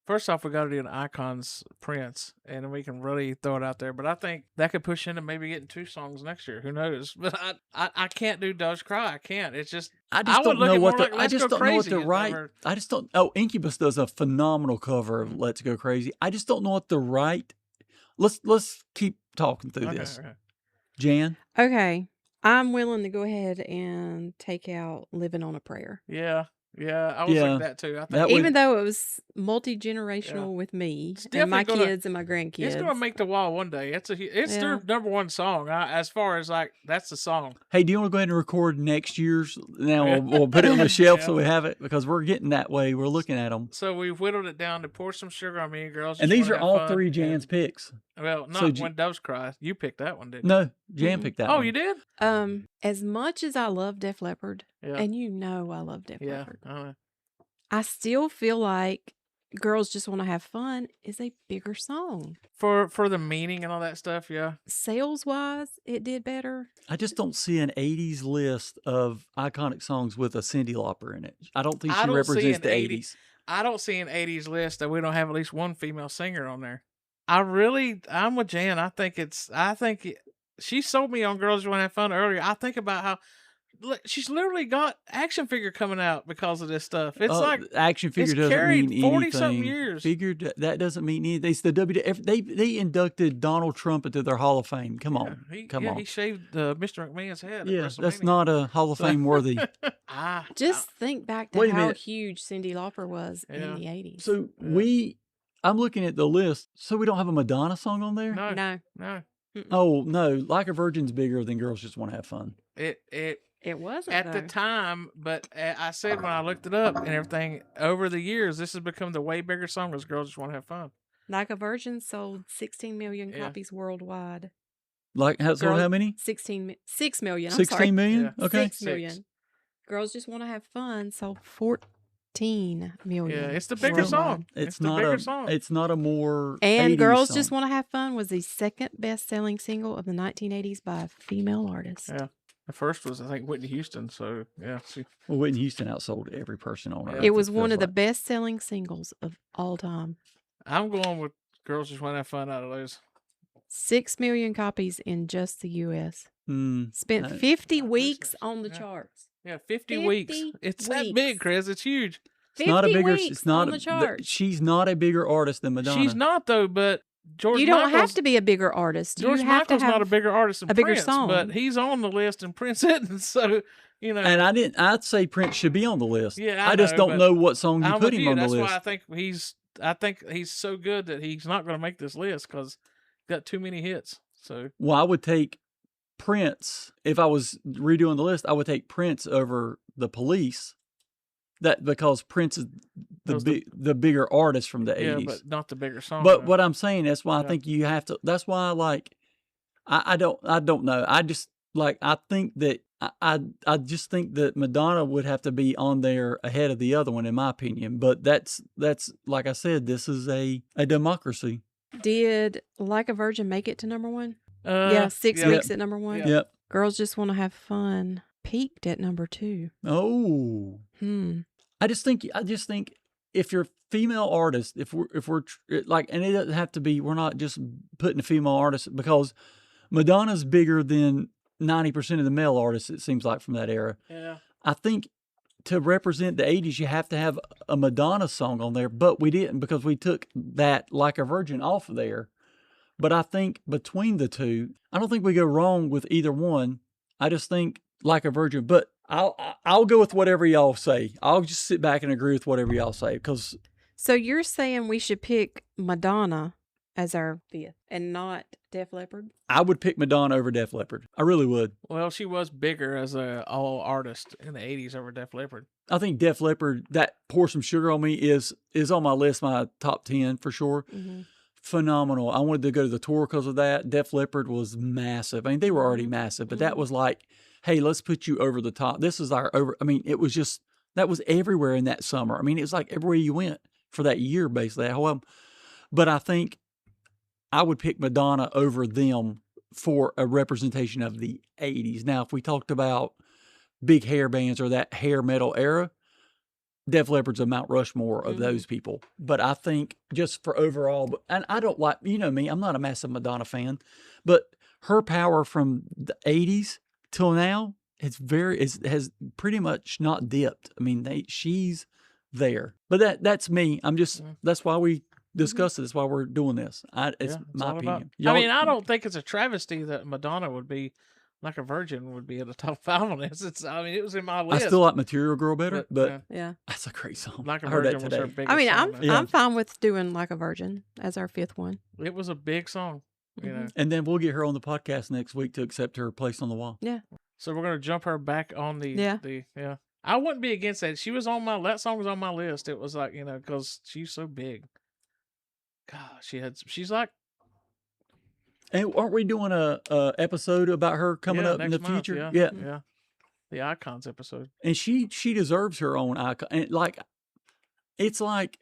First off, we got to do an Icons Prince, and then we can really throw it out there. But I think that could push into maybe getting 2 songs next year. Who knows? But I can't do "Doves Cry." I can't. It's just I I just would don't look know at what more the like I "Let's just Go don't know what Crazy" the is right number- I just don't. Oh, Incubus does a phenomenal cover of "Let's Go Crazy." I just don't know what the right. Let's keep talking through Okay, this. okay. Jan, Okay. I'm willing to go ahead and take out "Living on a Prayer." Yeah, I was Yeah, like that too. I think that would- Even though it was multi-generational with me It's and my definitely gonna- kids and my grandkids. it's gonna make the wall one day. It's Yeah. their number 1 song. As far as like that's the song. hey, do you want to go ahead and record next year's? Now we'll put it on the shelf so Yeah. we have it because we're getting that way. We're looking at them, So we've whittled it down to "Pour Some Sugar on Me," "Girls and Just these Wanna are Have all Fun," 3 and- Jan's picks. Well, not So "When Doves Cry." You picked that one, didn't you? No, Jan Mm-mm. picked that. Oh, one. you did? As much as I love Def Leppard, Yeah. and you know I love Def Yeah. Leppard, I still feel like "Girls Just Want to Have Fun" is a bigger song. For the meaning and all that stuff, yeah. Sales wise, it did better. I just don't see an 80s list of iconic songs with a Cyndi Lauper in it. I don't think I she don't see represents an the 80s 80s. I don't see an 80s list that we don't have at least one female singer on there. I'm with Jan. I think she sold me on "Girls Just Want to Have Fun" earlier. I think about how she's literally got action figure coming out because of this stuff. It's like action figure it's doesn't carried mean 40-something anything. years. Figure that doesn't mean anything. It's the WWF. They inducted Donald Trump into their Hall of Fame. Come on, come on. He shaved Mr. McMahon's head. at Yeah, that's WrestleMania. not a Hall of Fame worthy. Just think back to Wait a how minute. huge Cyndi Lauper was Yeah. in the 80s. So Yeah. I'm looking at the list. So we don't have a Madonna song on there. No, no, no. mm-mm. Oh no, Like a Virgin's bigger than Girls Just Want to Have Fun. It wasn't At the though. time, but I said when I looked it up and everything, over the years, this has become the way bigger song as "Girls Just Want to Have Fun." Like a Virgin sold 16 million Yeah. copies worldwide. Like how Girl- many? 6 million. I'm 16 sorry. million? Yeah. Okay. 6 million. Girls Just Want to Have Fun sold 14 million. Yeah, it's the bigger worldwide. song. It's the not bigger a song. it's not a more And 80s Girls song. Just Want to Have Fun was the second best selling single of the 1980s by a female artist. Yeah. The first was, I think, Whitney Houston. So yeah, Well, Whitney Houston outsold every person on earth. It was one feels of the like. best selling singles of all time. I'm going with "Girls Just Want to Have Fun" out of those. 6 million copies in just the US. Spent Uh, 50 Not weeks listeners. on the Yeah. charts. Yeah, 50 50 weeks. It's that big, weeks. Chris. It's huge. It's not a 50 bigger. weeks It's not on the charts. She's not a bigger artist than Madonna. She's not though, but George You don't have Michael's- to be a bigger artist. George you have Michael's to have not a bigger artist than a bigger Prince, but song. he's on the list and Prince isn't. So, And I'd say Prince should be on the list. Yeah, I just know, don't but know what song you I'm put with him on the That's list. why I think he's so good that he's not going to make this list because he's got too many hits. So, Well, I would take Prince if I was redoing the list. I would take Prince over the Police. That because Prince is Was the bigger artist from the yeah, 80s. but not the bigger song. But though. what I'm saying, that's why I Yeah. think you have to. That's why I don't know. I just I think that I just think that Madonna would have to be on there ahead of the other one, in my opinion. But that's like I said, this is a democracy. Did Like a Virgin make it to number one? Yeah, 6 yeah. weeks at number one. Yeah. Yep. Girls Just Want to Have Fun peaked at number 2. Oh. I just think if you're a female artist, if we're and it doesn't have to be, we're not just putting a female artist because Madonna's bigger than 90% of the male artists, it seems like, from that era. Yeah. I think to represent the 80s, you have to have a Madonna song on there, but we didn't because we took that Like a Virgin off of there. But I think between the two, I don't think we go wrong with either one. I just think Like a Virgin, but I'll go with whatever y'all say. I'll just sit back and agree with whatever y'all say because So you're saying we should pick Madonna as our 5th and not Def Leppard? I would pick Madonna over Def Leppard. I really would. Well, she was bigger as a all artist in the 80s over Def Leppard. I think Def Leppard, that Pour Some Sugar on Me is on my list, my top 10 for sure. Mm-hmm. Phenomenal. I wanted to go to the tour because of that. Def Leppard was massive. I mean, they were already massive, but that was like, hey, let's put you over the top. This is our over. I mean, it was just, that was everywhere in that summer. I mean, it was like everywhere you went for that year, basically. But I think I would pick Madonna over them for a representation of the 80s. Now, if we talked about big hair bands or that hair metal era, Def Leppard's a Mount Rushmore of those people. But I think just for overall, and I don't like, you know me, I'm not a massive Madonna fan, but her power from the 80s till now, has pretty much not dipped. I mean, she's there. But that's me. I'm just, that's why we discussed it. That's why we're doing this. It's my all about- opinion. I mean, I don't think it's a travesty that Madonna would be Like a Virgin would be in the top 5 on this. It was in my I list. still like Material Girl better, but Yeah. that's a great song. Like a I heard that Virgin was her today. biggest I mean, song, though. Yeah. I'm fine with doing Like a Virgin as our 5th one. It was a big song, you know. And then we'll get her on the podcast next week to accept her place on the wall. Yeah. So we're gonna jump her back on the Yeah. yeah. I wouldn't be against that. She was on that song was on my list. It was like, you know, because she's so big. God, she's like And aren't we doing a episode about her coming up in the next month, future? Yeah. The Icons episode. And she deserves her own icon. And it's like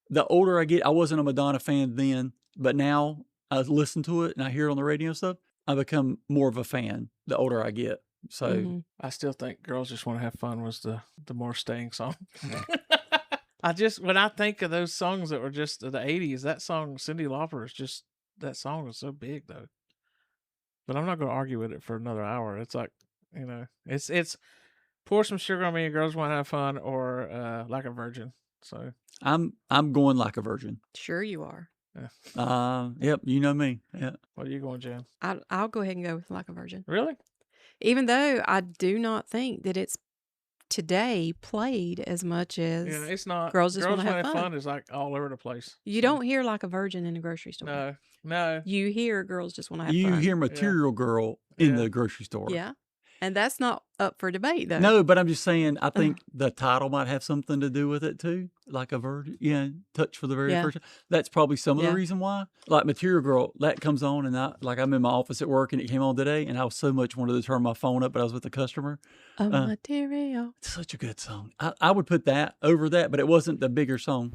the older I get, I wasn't a Madonna fan then, but now I listen to it and I hear it on the radio and stuff. I become more of a fan the older I get. So Mhm. I still think Girls Just Want to Have Fun was the more staying song. When I think of those songs that were just the 80s, that song, Cyndi Lauper, is just, that song was so big though. But I'm not going to argue with it for another hour. It's like, you know, it's Pour Some Sugar on Me and Girls Want to Have Fun or Like a Virgin. So I'm going Like a Virgin. Sure you are. Yep, you know me. Yeah. what are you going, Jan? I'll go ahead and go with Like a Virgin. Really? Even though I do not think that it's today played as much as Yeah, it's not. Girls Just Wanna Have Wanna Fun. is like all over the place. you don't hear Like a Virgin in a grocery store. No. You hear Girls Just Want to Have You Fun. hear Material Girl in Yeah. the grocery store. Yeah. And that's not up for debate though. No, but I'm just saying, I think the title might have something to do with it too. Like a Virgin, Touch for the very Yeah. first time. That's probably some of Yeah. the reason why. Like Material Girl, that comes on, and I'm in my office at work, and it came on today, and I so much wanted to turn my phone up, but I was with the customer. A material. It's such a good song. I would put that over that, but it wasn't the bigger song.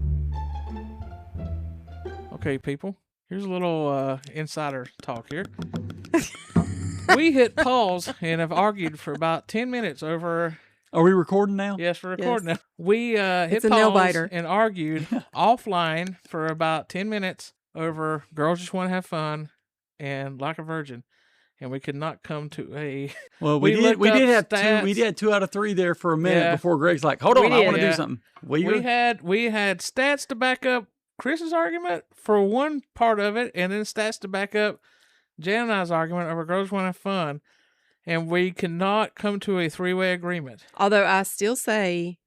Okay, people. Here's a little insider talk here. We hit pause and have argued for about 10 minutes over. Are we recording now? Yes, we're recording Yes. now. We hit It's a nail pause biter. and argued offline for about 10 minutes over Girls Just Want to Have Fun and Like a Virgin. And we could not come to a. Well, We we did. looked We up did have stats. two. We did 2 out of 3 there for a minute Yeah. before Greg's like, "Hold We on, I did, want to yeah. do something." We had stats to back up Chris's argument for one part of it, and then stats to back up Jan and I's argument over girls want to have fun, and we cannot come to a three-way agreement. Although I still say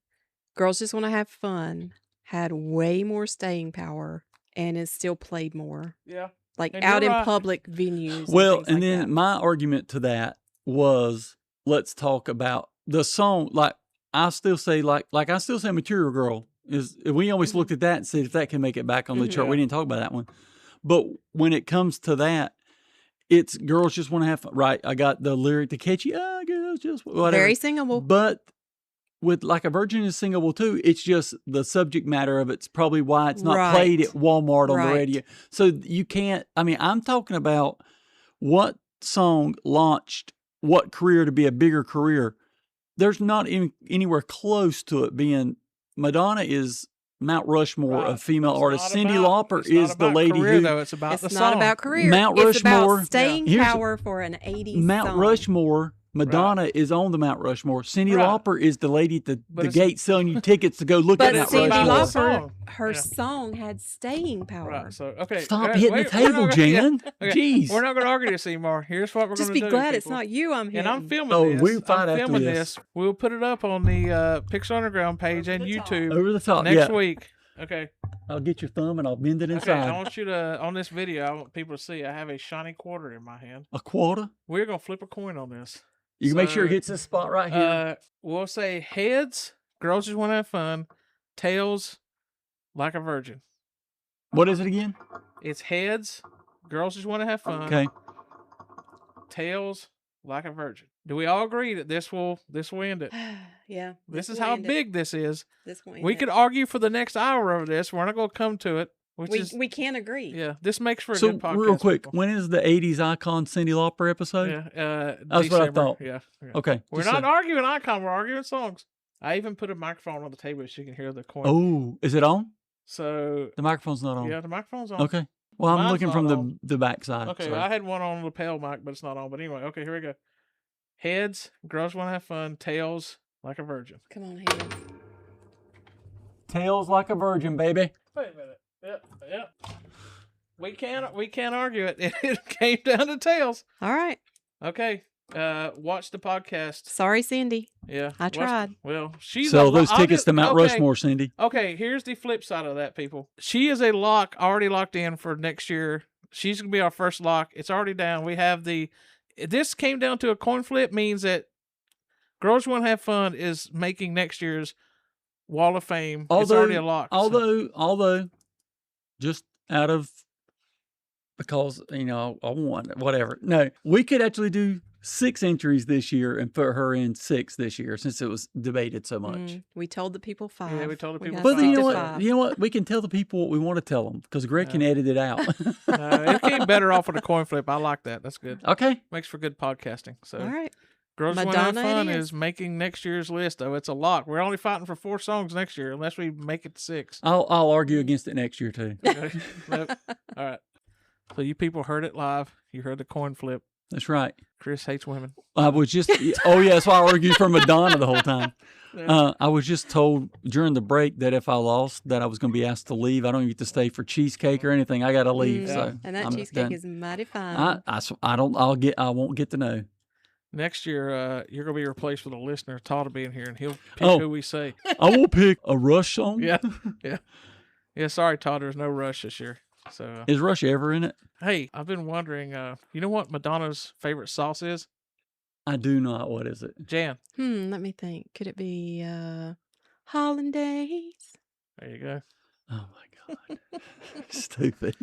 Girls Just Want to Have Fun had way more staying power and is still played more. Yeah. Like And out you're in right. public venues. Well, things and like then that. my argument to that was, let's talk about the song. Like I still say, like I still say, Material Girl is. We always Mhm. looked at that and said if that can make it back on the Mhm. chart. We Yeah. didn't talk about that one, but when it comes to that, it's Girls Just Want to Have Fun. Right? I got the lyric, the catchy, girls just whatever. Very singable. But with Like a Virgin is singable too. It's just the subject matter of it's probably why it's not played Right. at Walmart on the Right. radio. So you can't. I mean, I'm talking about what song launched what career to be a bigger career. There's not anywhere close to it being. Madonna is Mount Rushmore Right. of female It's artists. not Cindy about- Lauper it's not is the about lady career, who though. It's about It's the not song. about career. Mount It's Rushmore- about staying Here's- power for an 80s Mount song. Rushmore. Madonna is on the Mount Rushmore. Cindy Right. Lauper is the lady at the But it's- gate selling you tickets to go look But at Mount Cindy about the Rushmore. song. Lauper, her Yeah. song had staying power. Right. So okay. Stop uh, hitting wait, the we're not table, gonna- yeah, Jan. okay, Jeez. We're not going to argue this anymore. Here's what we're Just going be to do. glad it's people. not you I'm hitting. And I'm filming Oh, this. we'll fight I'm after filming this. this. We'll put it up on the Pixel Underground page and the top. YouTube Over the top. next Yeah. week. Okay. I'll get your thumb and I'll bend it Okay. inside. I want you to on this video. I want people to see. I have a shiny quarter in my hand. A quarter. We're going to flip a coin on this. You can make sure it So, hits this spot right here. We'll say heads. Girls Just Want to Have Fun. Tails. Like a Virgin. What is it again? It's heads. Girls Just Want to Have Fun. Okay. Tails. Like a Virgin. Do we all agree that this will end it? Yeah. This is will how end it. big this is. This will end We it. could argue for the next hour over this. We're not going to come to it. Which is We can't agree. yeah. This makes for a So good podcast. real quick, people. when is the '80s icon Cyndi Lauper episode? Yeah. That's what I December. thought. Yeah. yeah. Okay. We're just not so- arguing icon. We're arguing songs. I even put a microphone on the table so you can hear the coin. Oh, is it on? So The microphone's not on. yeah, the microphone's on. Okay. Well, I'm Mine's looking not from on. the back side. Okay, so. I had one on the lapel mic, but it's not on. But anyway, okay, here we go. Heads, Girls Want to Have Fun. Tails, Like a Virgin. Come on, Hannah. Tails like a virgin, baby. Wait a minute. Yep. We can't argue it. It came down to tails. All right. Okay. Watch the podcast. Sorry, Cindy. Yeah. I watch tried. Well, she's Sell a those I'll tickets just- to Mount okay. Rushmore, Cindy. Okay, here's the flip side of that, people. She is a lock, already locked in for next year. She's gonna be our first lock. It's already down. We have this came down to a coin flip, means that Girls Want to Have Fun is making next year's Wall of Fame. It's already a lock. so- Although, just out of because I want whatever. No, we could actually do 6 entries this year and put her in 6 this year since it was debated so much. We told the people 5. we told the people gotta But stick you know to what? 5. You know what? We can tell the people what we want to tell them because Greg can edit it out. it came better off with a coin flip. I like that. That's good. Okay. Makes for good podcasting. So All right. Girls Want to Have Madonna it Fun is. is making next year's list, though. It's a lock. We're only fighting for 4 songs next year, unless we make it 6. I'll argue against it next year too. Okay. Nope. All right. So you people heard it live. You heard the coin flip. That's right. Chris hates women. I was just that's why I argued for Madonna the whole time. Yeah. I was just told during the break that if I lost, that I was going to be asked to leave. I don't get to stay for cheesecake or anything. I got to leave. So And that I'm cheesecake done. is mighty fine. I won't get to know. Next year, you're gonna be replaced with a listener, Todd, will be in here, and he'll pick Oh. who we say. I will pick a Rush song. Yeah, yeah. Sorry, Todd. There's no Rush this year. So Is Rush ever in it? hey, I've been wondering. You know what Madonna's favorite sauce is? I do not. What is it? Jan. Let me think. Could it be Hollandaise? There you go. Oh my God. Stupid.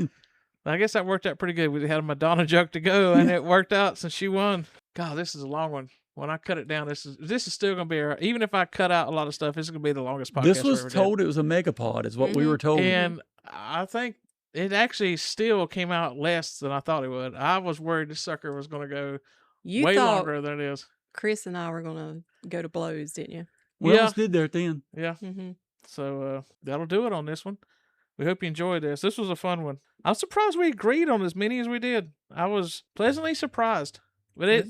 I guess that worked out pretty good. We had a Madonna joke to go, and it worked out since she won. God, this is a long one. When I cut it down, this is still gonna be even if I cut out a lot of stuff, this is gonna be the longest podcast. This we was ever did. told it was a megapod, is what we were told. And I think it actually still came out less than I thought it would. I was worried this sucker was going to go You way thought longer than it is. Chris and I were going to go to blows, didn't you? We Yeah. almost did there at the end. Yeah. Mm-hmm. So that'll do it on this one. We hope you enjoyed this. This was a fun one. I'm surprised we agreed on as many as we did. I was pleasantly surprised. But it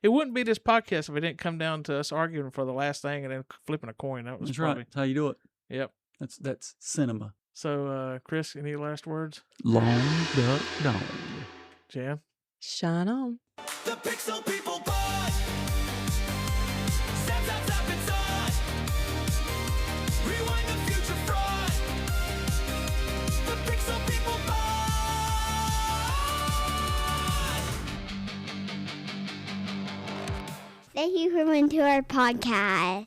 wouldn't be this podcast if it didn't come down to us arguing for the last thing and then flipping a coin. That was That's probably, right. That's how you do it. Yep. That's cinema. So, Chris, any last words? Long duck dong. Jan? Shine on. The Pixel People Pod. Zap, zap, zap, it's on. Rewind the future fraud. The Pixel People Pod. Thank you for coming to our podcast.